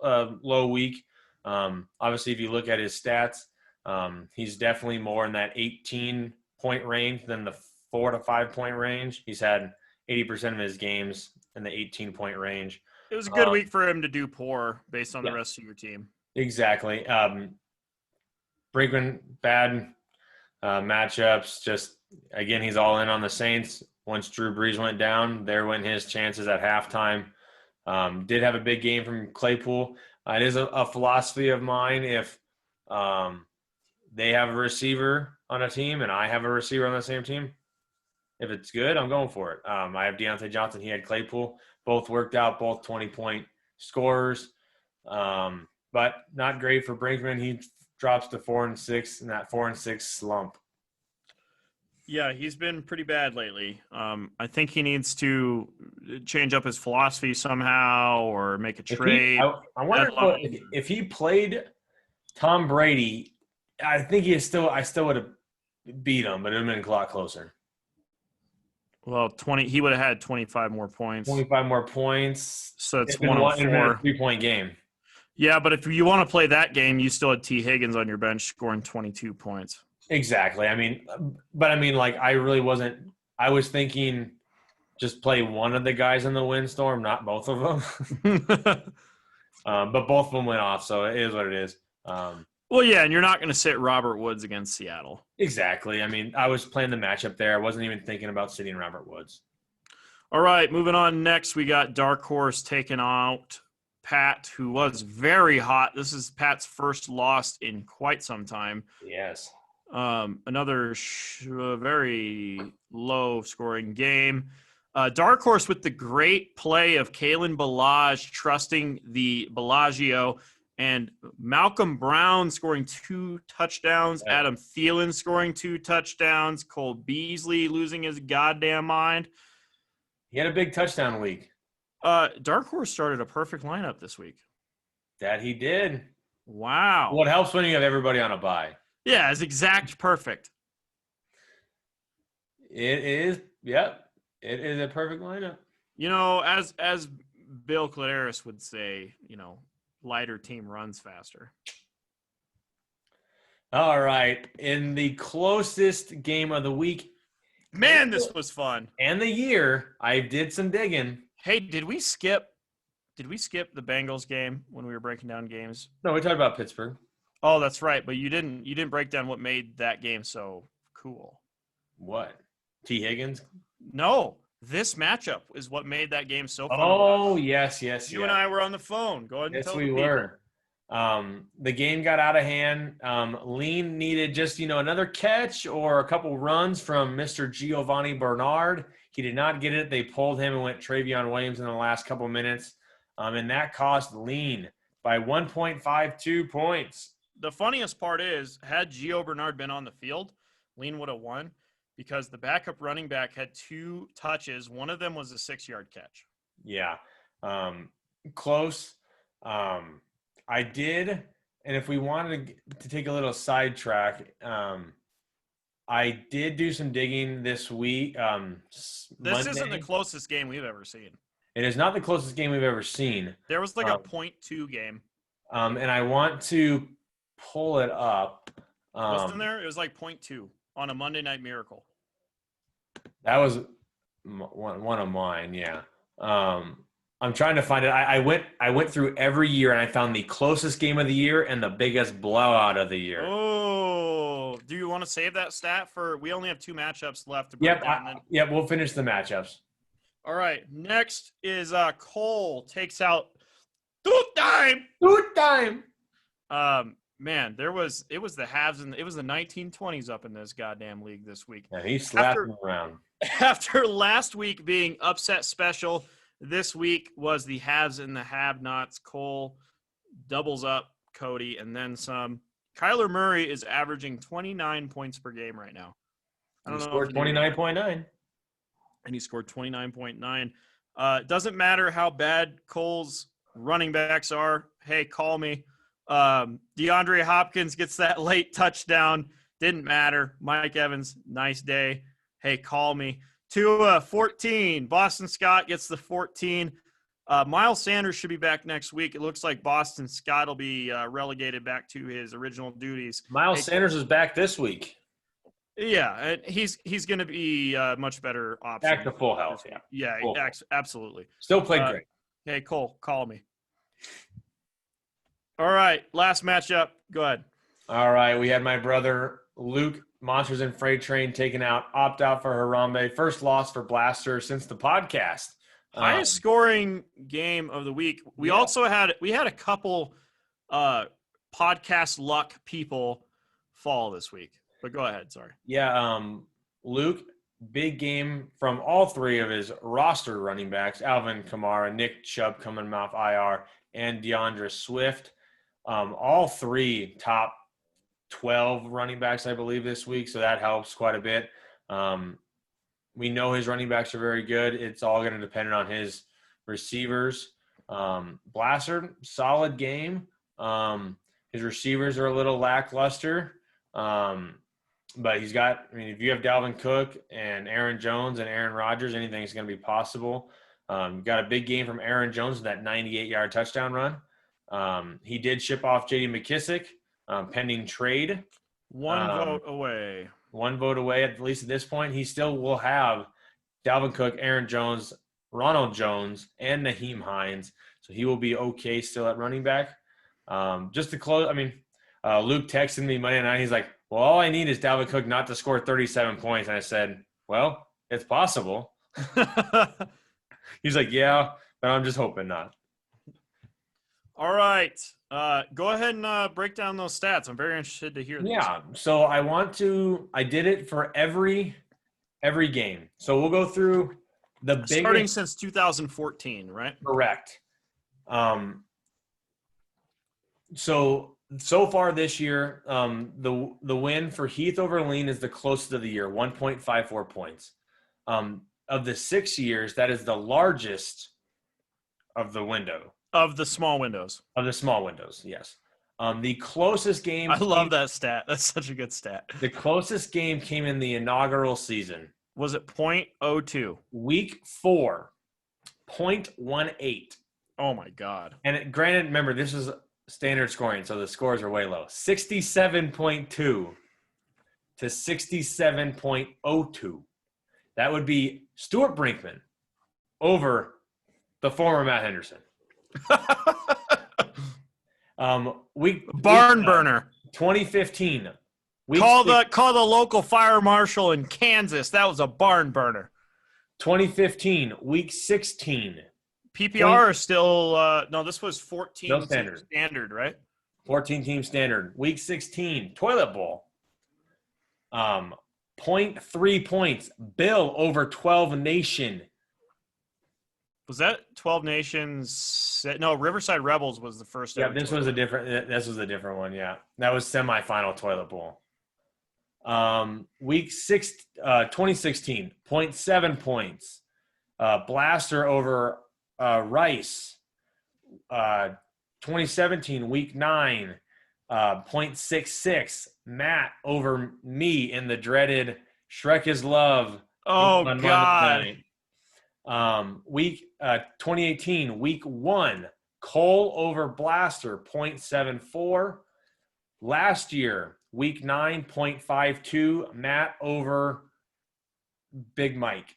low week. Obviously, if you look at his stats, he's definitely more in that 18-point range than the 4 to 5 point range. He's had 80% of his games in the 18-point range. It was a good week for him to do poor based on the rest of your team. Exactly. Brinkman, bad matchups. Just, again, he's all in on the Saints. Once Drew Brees went down, there went his chances at halftime. Did have a big game from Claypool. It is a philosophy of mine. If they have a receiver on a team and I have a receiver on the same team, if it's good, I'm going for it. I have Deontay Johnson. He had Claypool. Both worked out, both 20-point scorers. But not great for Brinkman. He drops to 4 and 6 in that 4 and 6 slump. Yeah, he's been pretty bad lately. I think he needs to change up his philosophy somehow or make a trade. I wonder if he played Tom Brady, I think I still would have beat him, but it would have been a lot closer. Well, he would have had 25 more points. 25 more points. So it's 104. A 3-point game. Yeah, but if you want to play that game, you still had T. Higgins on your bench scoring 22 points. Exactly. I mean, like I really wasn't – I was thinking just play one of the guys in the windstorm, not both of them. But both of them went off, so it is what it is. Well, yeah, and you're not going to sit Robert Woods against Seattle. Exactly. I mean, I was playing the matchup there. I wasn't even thinking about sitting Robert Woods. All right, moving on. Next, we got Dark Horse taking out Pat, who was very hot. This is Pat's first loss in quite some time. Yes. Another very low-scoring game. Dark Horse with the great play of Kalen Ballage trusting the Bellagio, and Malcolm Brown scoring 2 touchdowns. Yeah. Adam Thielen scoring 2 touchdowns. Cole Beasley losing his goddamn mind. He had a big touchdown week. Dark Horse started a perfect lineup this week. That he did. Wow. What helps when you have everybody on a bye? Yeah, it's exact perfect. It is. Yep. It is a perfect lineup. You know, as Bill Claderis would say, lighter team runs faster. All right. In the closest game of the week. Man, this was fun. And the year, I did some digging. Hey, did we skip the Bengals game when we were breaking down games? No, we talked about Pittsburgh. Oh, that's right, but you didn't break down what made that game so cool. What? T. Higgins? No, this matchup is what made that game so fun. Oh, yes. You and I were on the phone. Go ahead and tell the people. Yes, we were. The game got out of hand. Lean needed just, another catch or a couple runs from Mr. Giovanni Bernard. He did not get it. They pulled him and went Travion Williams in the last couple minutes. And that cost Lean by 1.52 points. The funniest part is, had Gio Bernard been on the field, Lean would have won because the backup running back had 2 touches. One of them was a 6-yard catch. Yeah. Close. I did, and if we wanted to take a little sidetrack, I did do some digging this week. This isn't the closest game we've ever seen. It is not the closest game we've ever seen. There was like a .2 game. And I want to pull it up. Wasn't there? It was like .2 on a Monday Night Miracle. That was one of mine, yeah. I'm trying to find it. I went through every year and I found the closest game of the year and the biggest blowout of the year. Oh, do you want to save that stat for? We only have 2 matchups left to break down. Yep, we'll finish the matchups. All right, next is Cole takes out Two time. Man, it was the halves and it was the 1920s up in this goddamn league this week. Yeah, he slapped him around. After last week being upset special, this week was the haves and the have-nots. Cole doubles up Cody and then some. Kyler Murray is averaging 29 points per game right now. I don't know. Scored 29.9. And he scored 29.9. Doesn't matter how bad Cole's running backs are. Hey, call me. DeAndre Hopkins gets that late touchdown. Didn't matter. Mike Evans, nice day. Hey, call me. 14. Boston Scott gets the 14. Miles Sanders should be back next week. It looks like Boston Scott will be relegated back to his original duties. Miles Sanders is back this week. Yeah, and he's going to be a much better option. Back to full health, yeah. Yeah, absolutely. Still played great. Hey, Cole, call me. All right, last matchup. Go ahead. All right, we had my brother Luke, Monsters and Freight Train, taken out, opt out for Harambe. First loss for Blaster since the podcast. Highest scoring game of the week. We also had a couple podcast luck people fall this week. But go ahead, sorry. Yeah, Luke, big game from all 3 of his roster running backs, Alvin Kamara, Nick Chubb coming off IR, and DeAndre Swift. All 3 top 12 running backs, I believe, this week, so that helps quite a bit. We know his running backs are very good. It's all going to depend on his receivers. Blaster, solid game. His receivers are a little lackluster. But he's got – if you have Dalvin Cook and Aaron Jones and Aaron Rodgers, anything is going to be possible. Got a big game from Aaron Jones with that 98-yard touchdown run. He did ship off J.D. McKissick, pending trade. One vote away. One vote away, at least at this point. He still will have Dalvin Cook, Aaron Jones, Ronald Jones, and Naheem Hines. So he will be okay still at running back. Just to close, Luke texted me Monday night. He's like, well, all I need is Dalvin Cook not to score 37 points. And I said, well, it's possible. He's like, yeah, but I'm just hoping not. All right. Go ahead and break down those stats. I'm very interested to hear these. Yeah. So I did it for every game. So we'll go through the biggest. Starting since 2014, right? Correct. So far this year, the win for Heath over Lean is the closest of the year, 1.54 points. Of the 6 years, that is the largest of the window. Of the small windows. Of the small windows, yes. The closest game. I love that stat. That's such a good stat. The closest game came in the inaugural season. Was it .02? Week 4, 0.18. Oh my God. And granted, remember, this is standard scoring, so the scores are way low. 67.2 to 67.02. That would be Stuart Brinkman over the former Matt Henderson. Barn burner. 2015. Call the local fire marshal in Kansas. That was a barn burner. 2015, week 16. PPR is still no. This was 14 No standard. Standard, right? 14 team standard. Week 16, toilet bowl. 0.3 points. Bill over 12 Nation. Was that 12 Nations? No, Riverside Rebels was the first. Yeah, this was a different one. Yeah, that was semifinal toilet bowl. Week 6, 2016, 0.7 points. Blaster over Rice. 2017, week 9, 0.66. Matt over me in the dreaded Shrek is Love. Oh God. Week 2018, week 1, Cole over Blaster, 0.74. Last year, week 9, 0.52. Matt over Big Mike.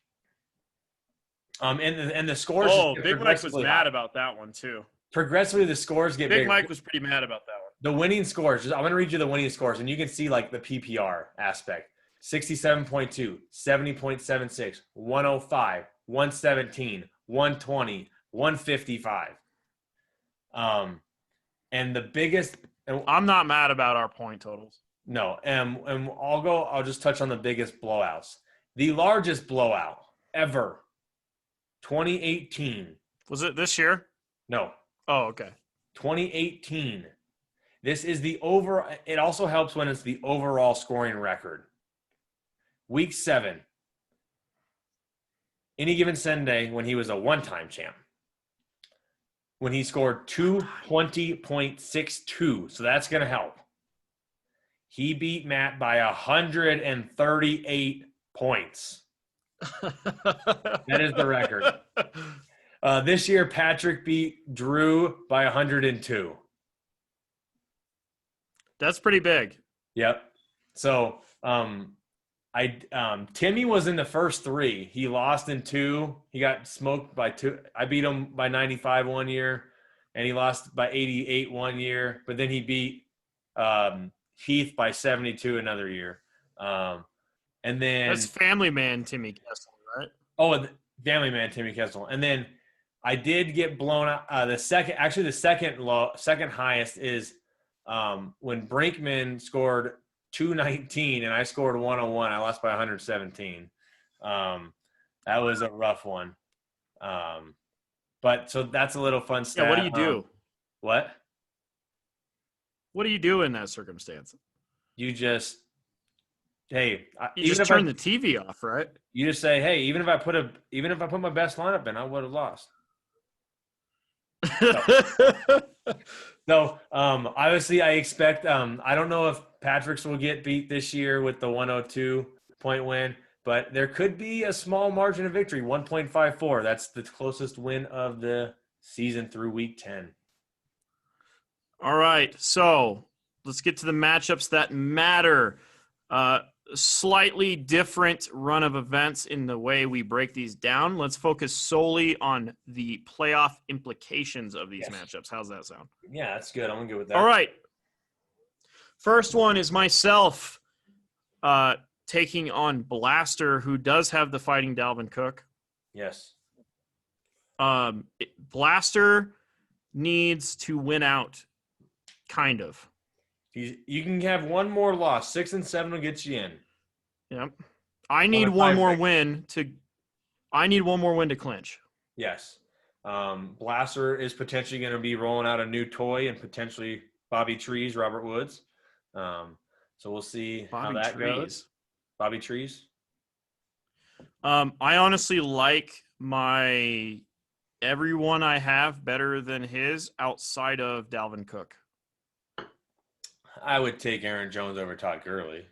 And the scores. Oh, Big Mike was mad about that one too. Progressively, the scores get Big bigger. Mike was pretty mad about that one. The winning scores. I'm going to read you the winning scores, and you can see like the PPR aspect. 67.2, 70.76, 105, 117, 120, 155. And the biggest. I'm not mad about our point totals. No, and I'll just touch on the biggest blowouts. The largest blowout ever. 2018. Was it this year? No. Oh, okay. 2018. This is the over. It also helps when it's the overall scoring record. Week 7. Any given Sunday when he was a one-time champ. When he scored 220.62. So that's going to help. He beat Matt by 138 points. That is the record. This year, Patrick beat Drew by 102. That's pretty big. Yep. So, Timmy was in the first 3. He lost in 2. He got smoked by 2. I beat him by 95 one year, and he lost by 88 one year. But then he beat Heath by 72 another year. And then that's Family Man Timmy Kessel, right? Oh, Family Man Timmy Kessel. And then I did get blown out. The second highest is when Brinkman scored 219 and I scored 101. I lost by 117. That was a rough one. But so that's a little fun stat. Yeah, what do you do? What do you do in that circumstance? You just you just turn the TV off, right? You just say, hey, even if I put my best lineup in, I would have lost. So obviously I expect I don't know if Patrick's will get beat this year with the 102 point win, but there could be a small margin of victory, 1.54. That's the closest win of the season through week 10. All right, so let's get to the matchups that matter. Slightly different run of events in the way we break these down. Let's focus solely on the playoff implications of these matchups. How's that sound? Yeah, that's good. I'm good with that. All right. First one is myself taking on Blaster, who does have the fighting Dalvin Cook. Yes. Blaster needs to win out, kind of. You can have one more loss. 6 and 7 will get you in. Yep. I need one more win to clinch. Yes. Blaster is potentially going to be rolling out a new toy and potentially Bobby Trees, Robert Woods. So we'll see how that goes. Bobby Trees. I honestly like everyone I have better than his outside of Dalvin Cook. I would take Aaron Jones over Todd Gurley.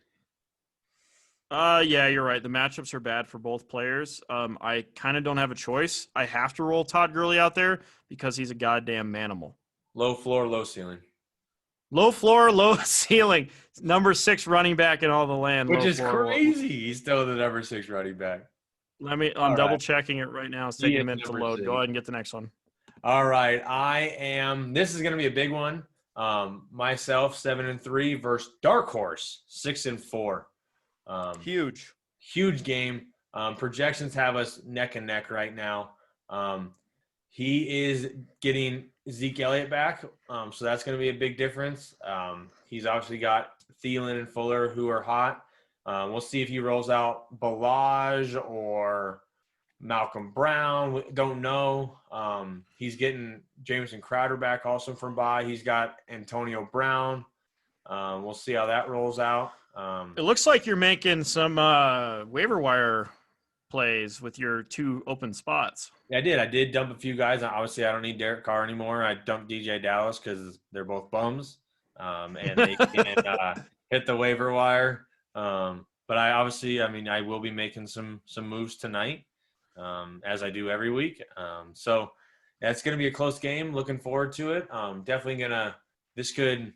Yeah, you're right. The matchups are bad for both players. I kind of don't have a choice. I have to roll Todd Gurley out there because he's a goddamn manimal. Low floor, low ceiling. Low floor, low ceiling. Number 6 running back in all the land. Which is crazy. He's still the number 6 running back. I'm double checking it right now. It's taking a minute to load. 6. Go ahead and get the next one. All right. This is going to be a big one. Myself, 7-3 versus Dark Horse, 6-4. Huge game. Projections have us neck and neck right now. He is getting Zeke Elliott back, so that's going to be a big difference. He's obviously got Thielen and Fuller who are hot. We'll see if he rolls out Balaj or Malcolm Brown. We don't know. He's getting Jameson Crowder back also from bye. He's got Antonio Brown. We'll see how that rolls out. It looks like you're making some waiver wire plays with your 2 open spots. Yeah, I did. I did dump a few guys. Obviously, I don't need Derek Carr anymore. I dumped DJ Dallas because they're both bums, and they can hit the waiver wire. But I will be making some moves tonight, as I do every week. So that's going to be a close game. Looking forward to it. This could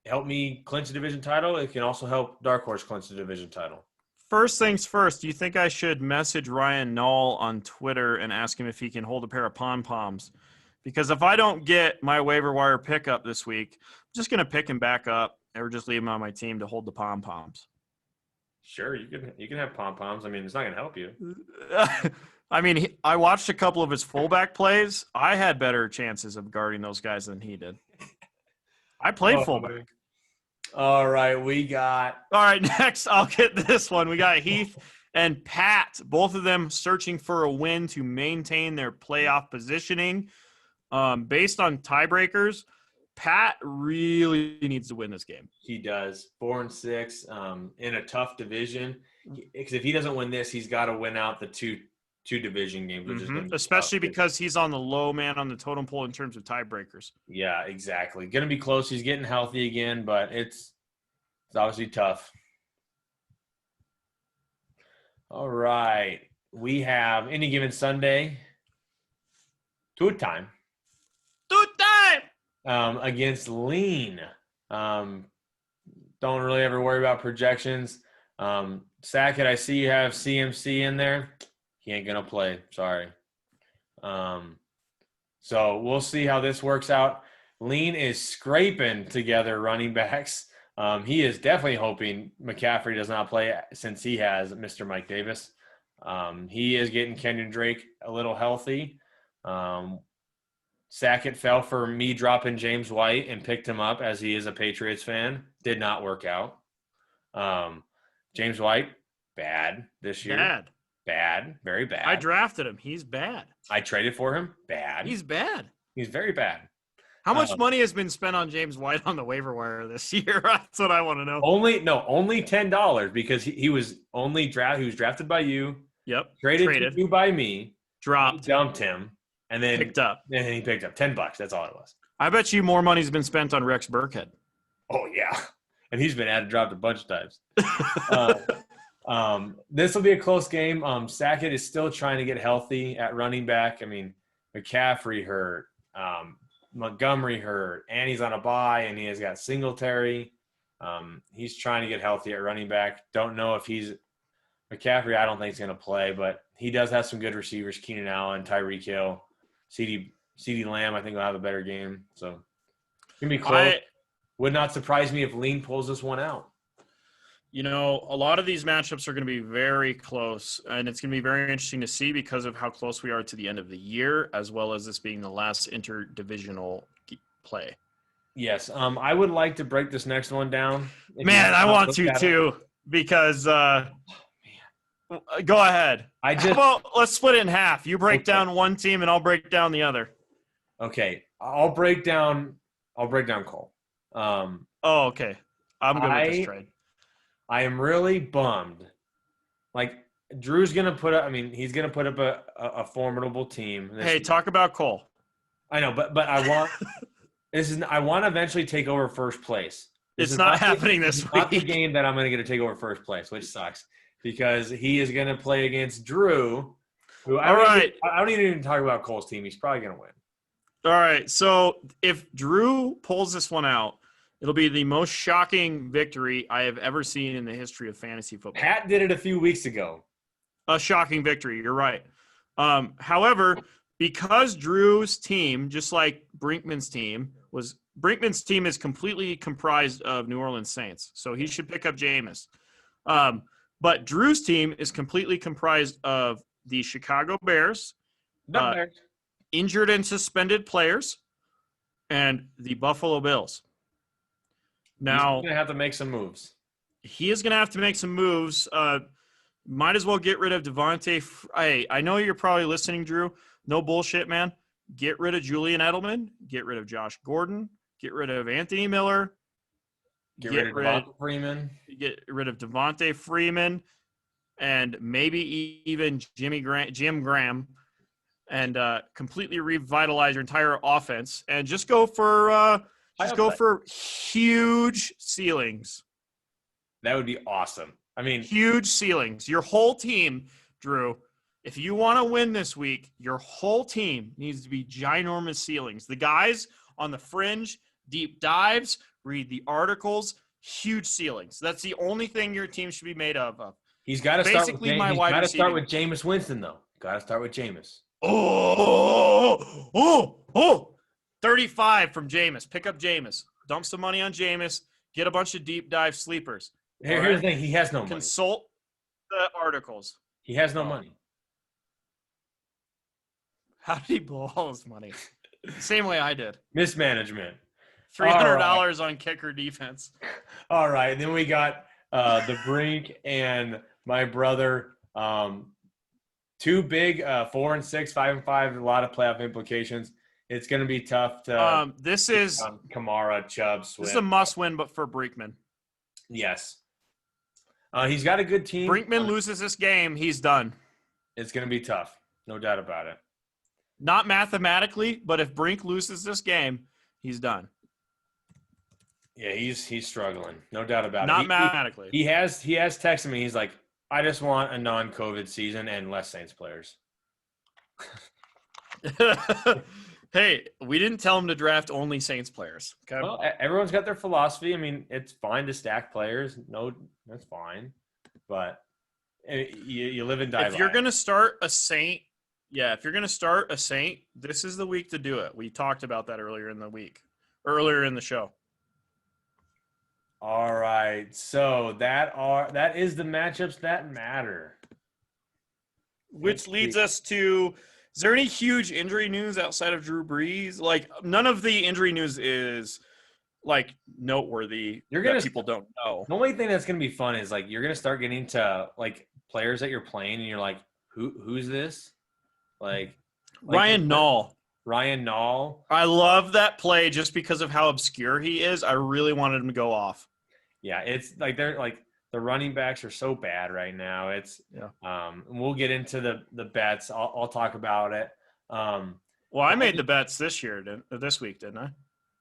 help me clinch a division title. It can also help Dark Horse clinch the division title. First things first, do you think I should message Ryan Null on Twitter and ask him if he can hold a pair of pom-poms? Because if I don't get my waiver wire pickup this week, I'm just going to pick him back up or just leave him on my team to hold the pom-poms. Sure, you can have pom-poms. I mean, it's not going to help you. I watched a couple of his fullback plays. I had better chances of guarding those guys than he did. I played fullback. All right, next I'll get this one. We got Heath and Pat, both of them searching for a win to maintain their playoff positioning. Based on tiebreakers, Pat really needs to win this game. He does. 4-6 in a tough division. Because if he doesn't win this, he's got to win out the two division games, which is going to be especially tough because he's on the low man on the totem pole in terms of tiebreakers. Yeah, exactly. Going to be close. He's getting healthy again, but it's obviously tough. All right. We have any given Sunday. Two time. Against Lean. Don't really ever worry about projections. Sackett, I see you have CMC in there. He ain't going to play. Sorry. So we'll see how this works out. Lean is scraping together running backs. He is definitely hoping McCaffrey does not play since he has Mr. Mike Davis. He is getting Kenyon Drake a little healthy. Sackett fell for me dropping James White and picked him up as he is a Patriots fan. Did not work out. James White, bad this year. Bad. Very bad. I drafted him. He's bad. I traded for him. Bad. He's bad. He's very bad. How much money has been spent on James White on the waiver wire this year? That's what I want to know. Only $10 because he was drafted by you. Yep. Traded to you by me. Dropped. Dumped him. And then picked up. And then he picked up $10. That's all it was. I bet you more money's been spent on Rex Burkhead. Oh yeah. And he's been dropped a bunch of times. This will be a close game. Sackett is still trying to get healthy at running back. I mean, McCaffrey hurt, Montgomery hurt, and he's on a bye, and he has got Singletary. He's trying to get healthy at running back. Don't know if McCaffrey. I don't think he's going to play, but he does have some good receivers: Keenan Allen, Tyreek Hill, CeeDee Lamb. I think will have a better game. So it's gonna be close. Would not surprise me if Lean pulls this one out. You know, a lot of these matchups are going to be very close, and it's going to be very interesting to see because of how close we are to the end of the year, as well as this being the last interdivisional play. Yes, I would like to break this next one down. Man, I want to too, because go ahead. How about let's split it in half. You break down one team, and I'll break down the other. Okay, I'll break down Cole. Okay. I'm good with this trade. I am really bummed. Like, Drew's going to put up – I mean, he's going to put up a formidable team. Hey, talk about Cole. I know, but I want – I want to eventually take over first place. It's not happening this week. Not the game that I'm going to get to take over first place, which sucks because he is going to play against Drew, who I don't even talk about Cole's team. He's probably going to win. All right, so if Drew pulls this one out, it'll be the most shocking victory I have ever seen in the history of fantasy football. Pat did it a few weeks ago. A shocking victory, you're right. However, because Drew's team, just like Brinkman's team is completely comprised of New Orleans Saints, so he should pick up Jameis. But Drew's team is completely comprised of the Chicago Bears, injured and suspended players, and the Buffalo Bills. Now, he's going to have to make some moves. He is going to have to make some moves. Might as well get rid of Devontae. Hey, I know you're probably listening, Drew. No bullshit, man. Get rid of Julian Edelman. Get rid of Josh Gordon. Get rid of Anthony Miller. Get rid of Devontae Freeman. Get rid of Devontae Freeman. And maybe even Jim Graham. And completely revitalize your entire offense. And just go for huge ceilings. That would be awesome. I mean, huge ceilings. Your whole team, Drew, if you want to win this week, your whole team needs to be ginormous ceilings. The guys on the fringe, deep dives, read the articles, huge ceilings. That's the only thing your team should be made of. He's got to start with Jameis Winston, though. Got to start with Jameis. 35 from Jameis. Pick up Jameis. Dump some money on Jameis. Get a bunch of deep dive sleepers. Here's the thing. He has no money. Consult the articles. He has no money. How did he blow all his money? Same way I did. Mismanagement. $300 on kicker defense. All right. Then we got the Brink and my brother. Two big 4 and 6, 5 and 5. A lot of playoff implications. It's going to be tough to. This is Kamara, Chubb, Swift. This is a must-win, but for Brinkman. Yes. He's got a good team. Brinkman loses this game, he's done. It's going to be tough. No doubt about it. Not mathematically, but if Brink loses this game, he's done. Yeah, he's struggling. No doubt about it. Not mathematically. He has texted me. He's like, I just want a non-COVID season and less Saints players. Hey, we didn't tell him to draft only Saints players. Okay. Well, everyone's got their philosophy. I mean, it's fine to stack players. No, that's fine. But you live and die. If you're going to start a Saint, this is the week to do it. We talked about that earlier in the show. All right. So that is the matchups that matter. Which leads us to, is there any huge injury news outside of Drew Brees? Like, none of the injury news is, like, noteworthy that people don't know. The only thing that's going to be fun is, like, you're going to start getting to, like, players that you're playing, and you're like, who's this? Like Ryan Nall. Ryan Nall. I love that play just because of how obscure he is. I really wanted him to go off. Yeah, it's like they're like the running backs are so bad right now. It's we'll get into the bets. I'll talk about it. Well, I made the bets this week, didn't I?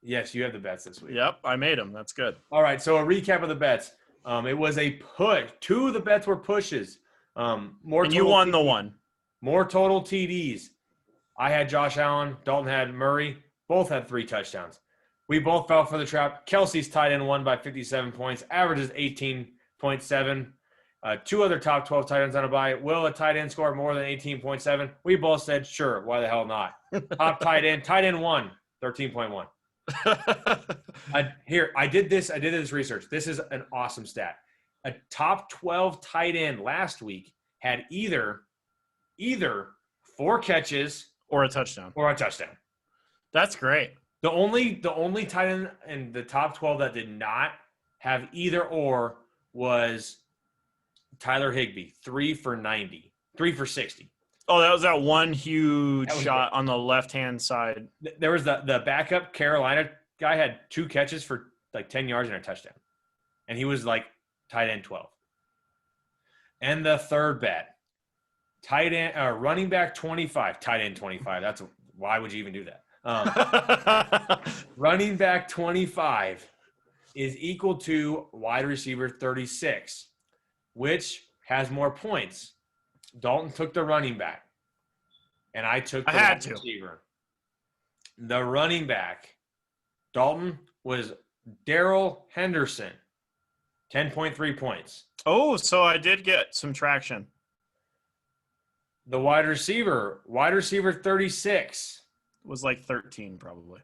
Yes, you have the bets this week. Yep, I made them. That's good. All right, so a recap of the bets. It was a push. 2 of the bets were pushes. And you won the one. More total TDs. I had Josh Allen. Dalton had Murray. Both had 3 touchdowns. We both fell for the trap. Kelsey's tight end won by 57 points. Averages 18.7. 2 other top 12 tight ends on a bye. Will a tight end score more than 18.7? We both said, sure, why the hell not? Top tight end 1, 13.1. Here, I did this research. This is an awesome stat. A top 12 tight end last week had either 4 catches or a touchdown. That's great. The only tight end in the top 12 that did not have either or was Tyler Higbee, 3 for 60. Oh, that was that one huge shot it. on the left-hand side. There was the backup Carolina guy had 2 catches for like 10 yards and a touchdown. And he was like tight end 12. And the third bet, running back 25, tight end 25. Why would you even do that? Running back 25 is equal to wide receiver 36, which has more points. Dalton took the running back, and I took the wide receiver. The running back, Dalton, was Darrell Henderson, 10.3 points. Oh, so I did get some traction. The wide receiver 36 was like 13 probably.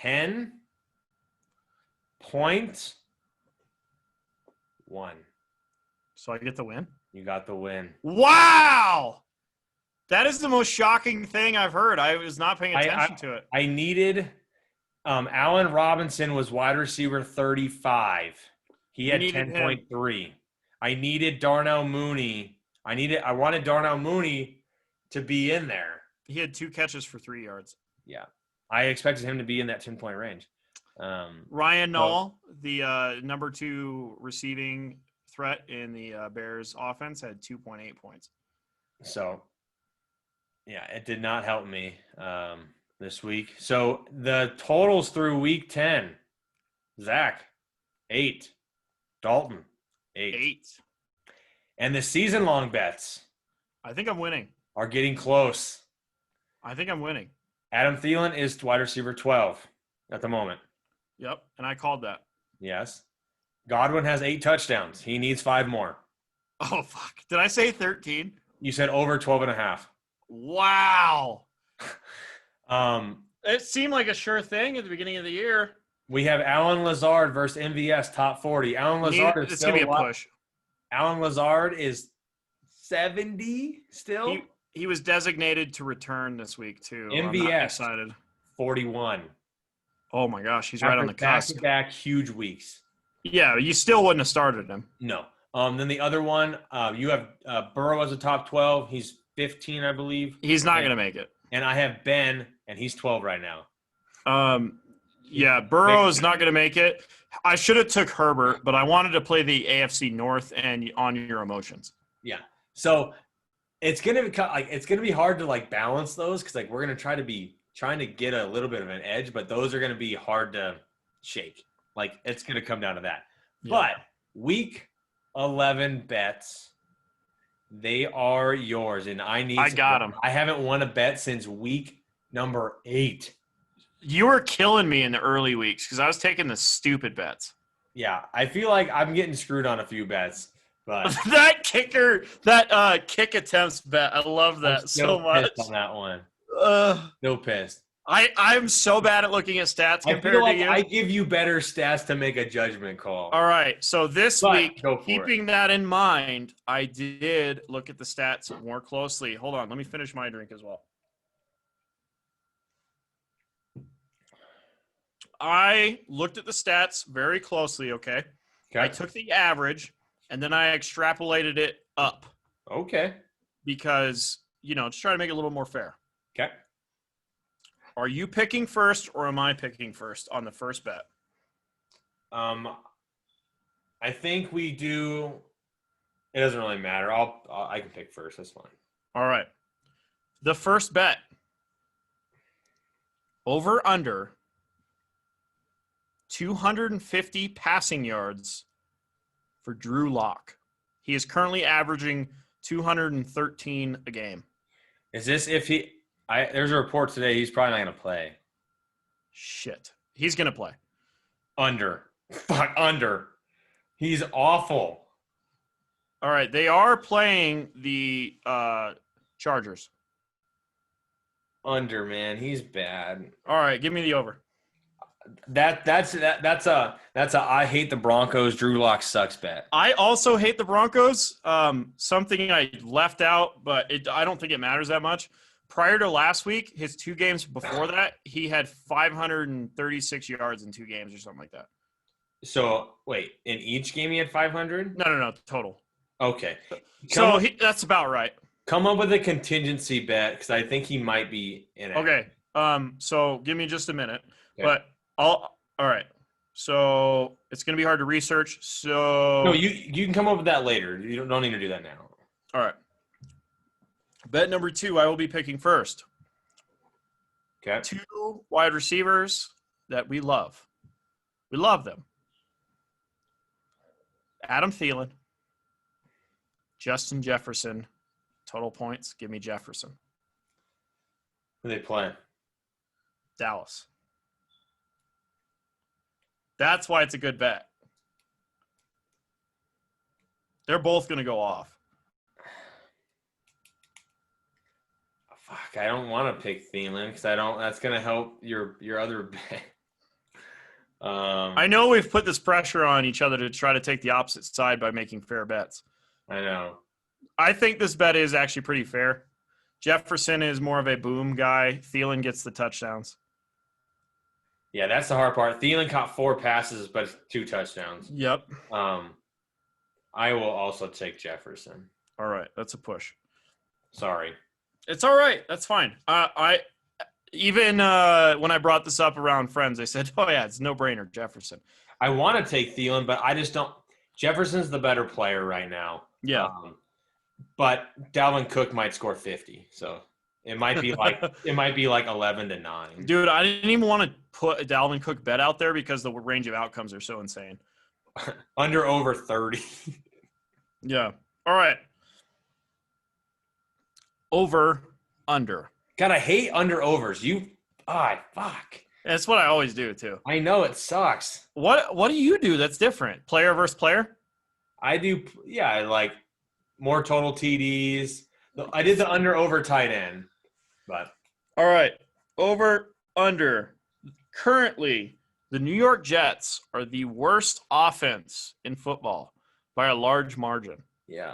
10.1. So I get the win? You got the win. Wow! That is the most shocking thing I've heard. I was not paying attention to it. I needed Allen Robinson was wide receiver 35. He had 10.3. I needed Darnell Mooney. I wanted Darnell Mooney to be in there. He had 2 catches for 3 yards. Yeah. I expected him to be in that 10-point range. Ryan Nall, the number 2 receiving threat in the Bears offense, had 2.8 points. So, yeah, it did not help me this week. So the totals through week 10, Zach, 8. Dalton, 8. And the season-long bets. I think I'm winning. Are getting close. I think I'm winning. Adam Thielen is wide receiver 12 at the moment. Yep, and I called that. Yes. Godwin has 8 touchdowns. He needs 5 more. Oh, fuck. Did I say 13? You said over 12.5. Wow. It seemed like a sure thing at the beginning of the year. We have Alan Lazard versus MVS top 40. Alan Lazard is it's going to be a push. Alan Lazard is 70 still. He was designated to return this week, too. MVS, excited. 41. Oh, my gosh. He's right on the cusp. Back-to-back huge weeks. Yeah, you still wouldn't have started him. No. Then the other one, you have Burrow as a top 12. He's 15, I believe. He's not going to make it. And I have Ben, and he's 12 right now. Yeah, Burrow is not going to make it. I should have took Herbert, but I wanted to play the AFC North and on your emotions. Yeah. So it's gonna be hard to like balance those because like we're gonna trying to get a little bit of an edge, but those are gonna be hard to shake. Like it's gonna come down to that. Yeah. But week 11 bets, they are yours, and I got them. I haven't won a bet since week number 8. You were killing me in the early weeks because I was taking the stupid bets. Yeah, I feel like I'm getting screwed on a few bets. But that kick attempts bet, I love that so much. On that one, no pissed. I'm so bad at looking at stats compared to you. I give you better stats to make a judgment call. All right, so this week, keeping that in mind, I did look at the stats more closely. Hold on, let me finish my drink as well. I looked at the stats very closely, okay? I took the average. And then I extrapolated it up. Okay. Because, just try to make it a little more fair. Okay. Are you picking first or am I picking first on the first bet? I think we do. It doesn't really matter. I can pick first. That's fine. All right. The first bet. Over under 250 passing yards for Drew Lock. He is currently averaging 213 a game. Is this if he – there's a report today he's probably not going to play. Shit. He's going to play. Under. Fuck, under. He's awful. All right. They are playing the Chargers. Under, man. He's bad. All right. Give me the over. That's a I hate the Broncos. Drew Lock sucks bet. I also hate the Broncos. Something I left out, but I don't think it matters that much. Prior to last week, his 2 games before that, he had 536 yards in 2 games or something like that. So wait, in each game he had 500? No, total. Okay. That's about right. Come up with a contingency bet because I think he might be in it. Okay. So give me just a minute. Okay. But all right. So it's gonna be hard to research. So No, you can come up with that later. You don't need to do that now. all right. Bet number 2, I will be picking first. Okay. 2 wide receivers that we love. We love them. Adam Thielen, Justin Jefferson. Total points, give me Jefferson. Who they playing? Dallas. That's why it's a good bet. They're both going to go off. Fuck, I don't want to pick Thielen because that's going to help your other bet. I know we've put this pressure on each other to try to take the opposite side by making fair bets. I know. I think this bet is actually pretty fair. Jefferson is more of a boom guy. Thielen gets the touchdowns. Yeah, that's the hard part. Thielen caught 4 passes, but 2 touchdowns. Yep. I will also take Jefferson. All right, that's a push. Sorry. It's all right. That's fine. I even when I brought this up around friends, they said, "Oh yeah, it's no brainer, Jefferson." I want to take Thielen, but I just don't. Jefferson's the better player right now. Yeah. But Dalvin Cook might score 50, so it might be like 11-9. Dude, I didn't even want to put a Dalvin Cook bet out there because the range of outcomes are so insane. Over 30. Yeah. All right. Over, under. God, I hate under overs. Fuck. That's what I always do too. I know it sucks. What do you do that's different? Player versus player? I do, yeah, like more total TDs. I did the under over tight end, but all right. Over, under. Currently, the New York Jets are the worst offense in football by a large margin. yeah.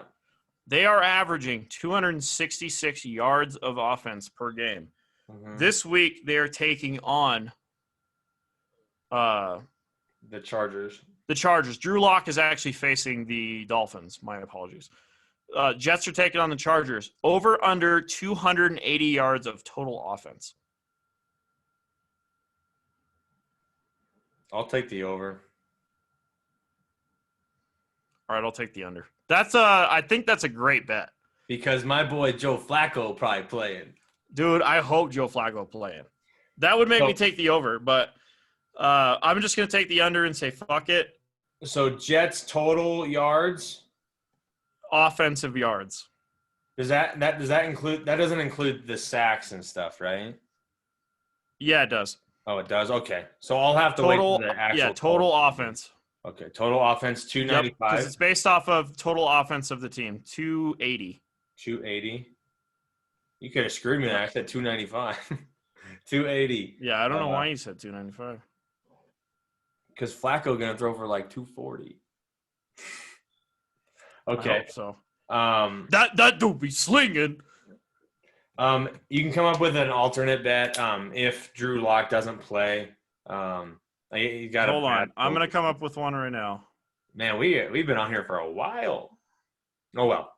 They are averaging 266 yards of offense per game. Mm-hmm. This week, they are taking on the Chargers. The Chargers. Drew Lock is actually facing the Dolphins. My apologies. Jets are taking on the Chargers. Over under 280 yards of total offense. I'll take the over. All right, I'll take the under. I think that's a great bet. Because my boy Joe Flacco probably playing. Dude, I hope Joe Flacco playing. That would make me take the over, but I'm just going to take the under and say fuck it. So Jets total yards? Offensive yards. Does that include – that doesn't include the sacks and stuff, right? Yeah, it does. Oh, it does? Okay. So I'll have to wait for the actual – Yeah, total offense. Okay, total offense, 295. Because it's based off of total offense of the team, 280. 280. You could have screwed me there. I said 295. 280. Yeah, I don't know why you said 295. Because Flacco going to throw for like 240. Okay. I hope so. That dude be slinging. You can come up with an alternate bet if Drew Lock doesn't play. You got Hold on. I'm going to come up with one right now. Man, we've been on here for a while. Oh, well.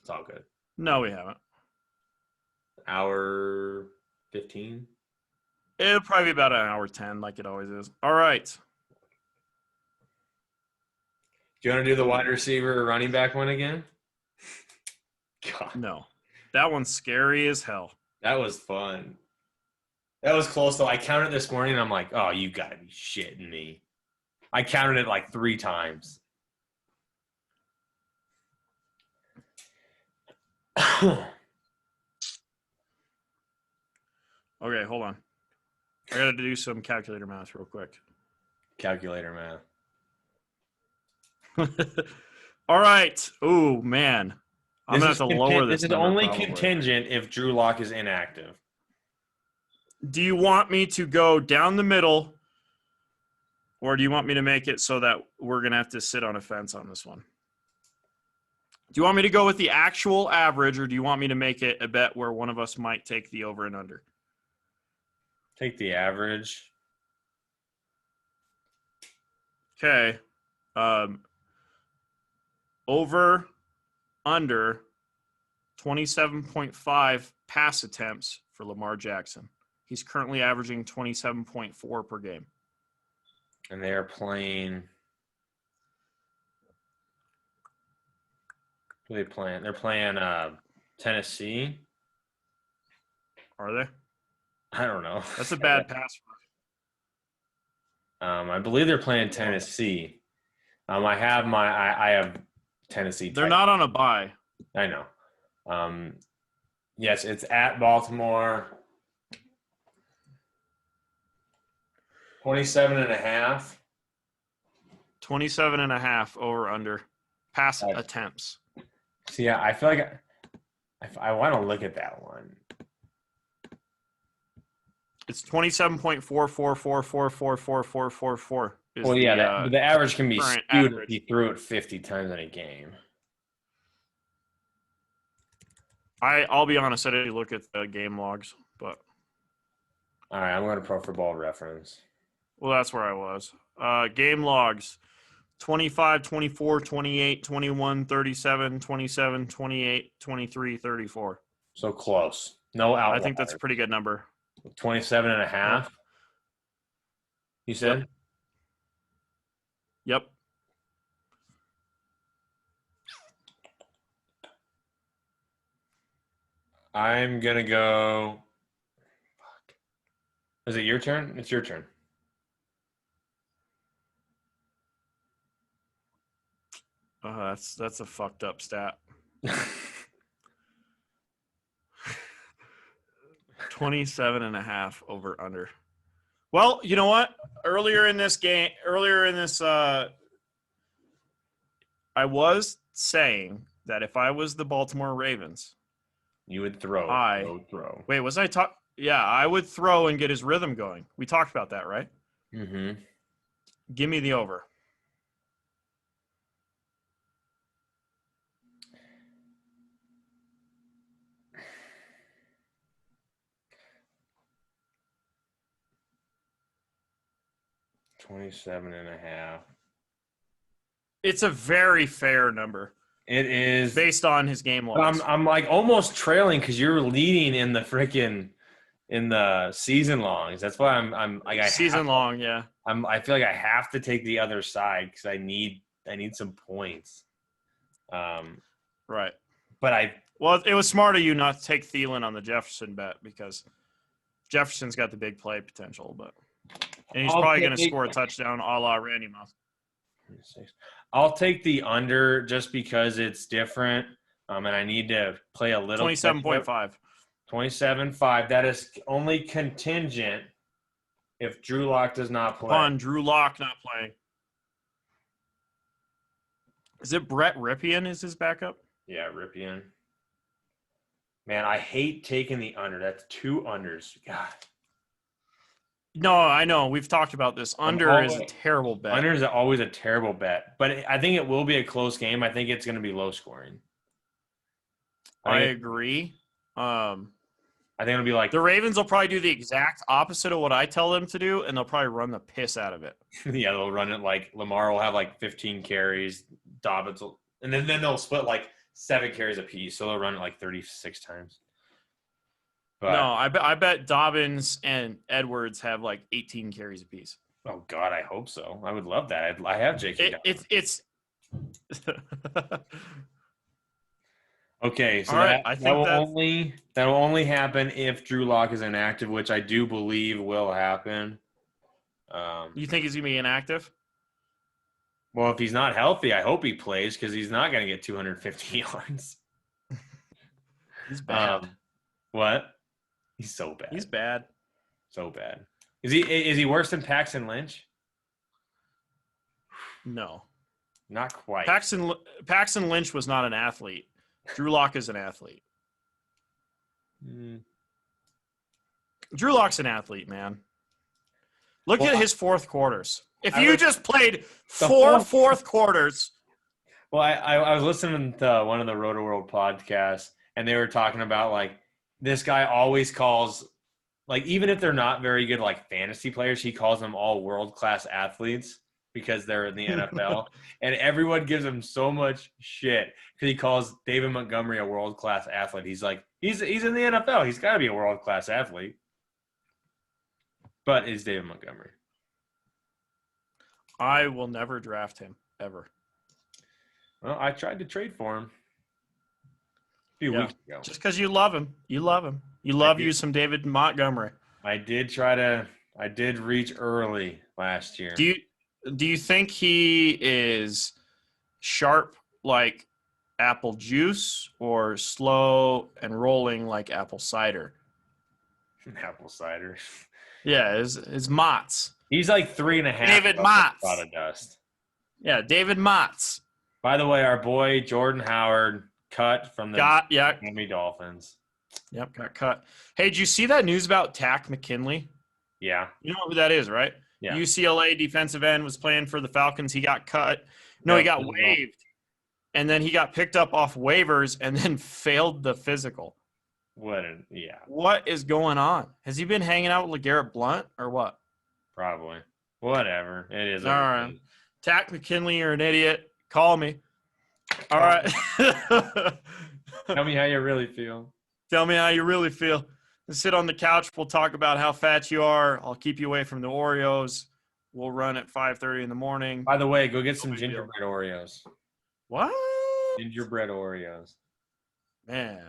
It's all good. No, we haven't. Hour 15? It'll probably be about an hour 10 like it always is. All right. Do you want to do the wide receiver or running back one again? God. No. That one's scary as hell. That was fun. That was close, though. I counted this morning, and I'm like, oh, you got to be shitting me. I counted it like 3 times. Okay, hold on. I got to do some calculator math real quick. Calculator math. All right. Oh, man. I'm going to have to lower this. This is only contingent if Drew Lock is inactive. Do you want me to go down the middle Or do you want me to make it so that we're going to have to sit on a fence on this one? Do you want me to go with the actual average, or do you want me to make it a bet where one of us might take the over and under? Take the average. Okay. Over, under 27.5 pass attempts for Lamar Jackson. He's currently averaging 27.4 per game. And they are playing. Who are they playing? They're playing Tennessee. Are they? I don't know. That's a bad pass. I believe they're playing Tennessee. I have Tennessee. They're not on a bye. I know. Yes, it's at Baltimore. 27.5. 27.5 over under pass attempts. So yeah, I feel like I want to look at that one. It's 27.44444444. Well, yeah, the average can be skewed average. if he threw it 50 times in a game. I'll be honest, I didn't look at the game logs, but all right, I'm going to Pro Football Reference. Well, that's where I was. Game logs: 25, 24, 28, 21, 37, 27, 28, 23, 34. So close. No outliers. I think that's a pretty good number. 27.5. You said? Yep. I'm going to go. Fuck. Is it your turn? It's your turn. That's a fucked up stat. 27.5 over under. Well, you know what? Earlier in this, I was saying that if I was the Baltimore Ravens, you would throw. Throw. Wait, was I talk? Yeah, I would throw and get his rhythm going. We talked about that, right? Mm-hmm. Give me the over. $27.5. It's a very fair number. It is based on his game logs. I'm like almost trailing because you're leading in the season longs. That's why I'm like I feel like I have to take the other side because I need some points. Right. But it was smart of you not to take Thielen on the Jefferson bet because Jefferson's got the big play potential, and he's probably going to score a touchdown a la Randy Moss. I'll take the under just because it's different, and I need to play a little. 27.5. 27.5. That is only contingent if Drew Lock does not play. Upon Drew Lock not playing. Is it Brett Ripien is his backup? Yeah, Ripien. Man, I hate taking the under. That's 2 unders. God. No, I know. We've talked about this. Under is a terrible bet. Under is always a terrible bet. But I think it will be a close game. I think it's going to be low scoring. I agree. I think it'll be like the Ravens will probably do the exact opposite of what I tell them to do, and they'll probably run the piss out of it. Yeah, they'll run it like Lamar will have like 15 carries. Dobbins will, and then they'll split like 7 carries apiece. So they'll run it like 36 times. But, no, I bet Dobbins and Edwards have like 18 carries apiece. Oh God, I hope so. I would love that. I have J.K. It's okay. So right, that will only happen if Drew Lock is inactive, which I do believe will happen. You think he's gonna be inactive? Well, if he's not healthy, I hope he plays because he's not going to get 250 yards. He's bad. What? He's so bad. He's bad. So bad. Is he worse than Paxton Lynch? No. Not quite. Paxton Lynch was not an athlete. Drew Lock is an athlete. Drew Lock's an athlete, man. Look at his fourth quarters. If you just played The four whole- fourth quarters, Well, I was listening to one of the Roto World podcasts, and they were talking about like this guy always calls, like, even if they're not very good like fantasy players, he calls them all world-class athletes because they're in the NFL, and everyone gives him so much shit because he calls David Montgomery a world-class athlete. He's like, he's in the NFL. He's got to be a world-class athlete. But is David Montgomery? I will never draft him ever. Well, I tried to trade for him a few weeks ago. Just because you love him. You love him. You love you some David Montgomery. I did reach early last year. Do you think he is sharp like apple juice or slow and rolling like apple cider? Apple cider. Yeah, his Mott's. He's like 3.5. David Mott's. Out of dust. Yeah, David Mott's. By the way, our boy Jordan Howard cut from the Miami Dolphins. Yep, got cut. Hey, did you see that news about Tack McKinley? Yeah. You know who that is, right? Yeah. UCLA defensive end was playing for the Falcons. He got cut. No, he got waived. And then he got picked up off waivers and then failed the physical. What is going on? Has he been hanging out with LeGarrette Blount or what? Probably. Whatever. It is. All right. Tack McKinley, you're an idiot. Call me. All right. Tell me how you really feel. Tell me how you really feel. Let's sit on the couch. We'll talk about how fat you are. I'll keep you away from the Oreos. We'll run at 5:30 in the morning. By the way, go get some gingerbread Oreos. What? Gingerbread Oreos. Man.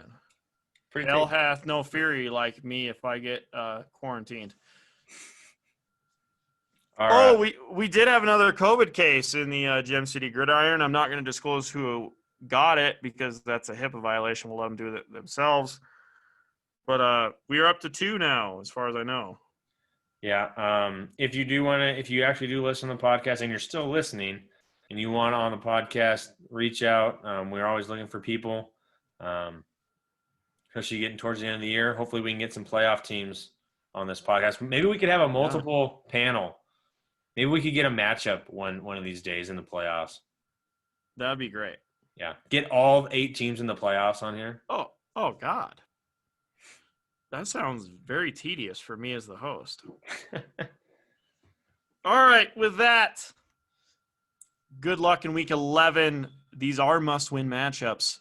Pretty Hell tasty. hath no fury like me if I get quarantined. All right. We did have another COVID case in the Gem City Gridiron. I'm not going to disclose who got it because that's a HIPAA violation. We'll let them do it themselves. But we are up to 2 now, as far as I know. Yeah. If you actually do listen to the podcast and you're still listening and you want on the podcast, reach out. We're always looking for people. Especially getting towards the end of the year. Hopefully we can get some playoff teams on this podcast. Maybe we could have a multiple panel. Maybe we could get a matchup one of these days in the playoffs. That'd be great. Yeah. Get all 8 teams in the playoffs on here. Oh God. That sounds very tedious for me as the host. All right, with that, good luck in week 11. These are must-win matchups.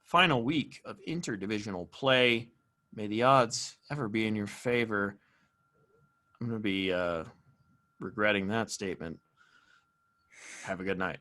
Final week of interdivisional play. May the odds ever be in your favor. I'm going to be regretting that statement. Have a good night.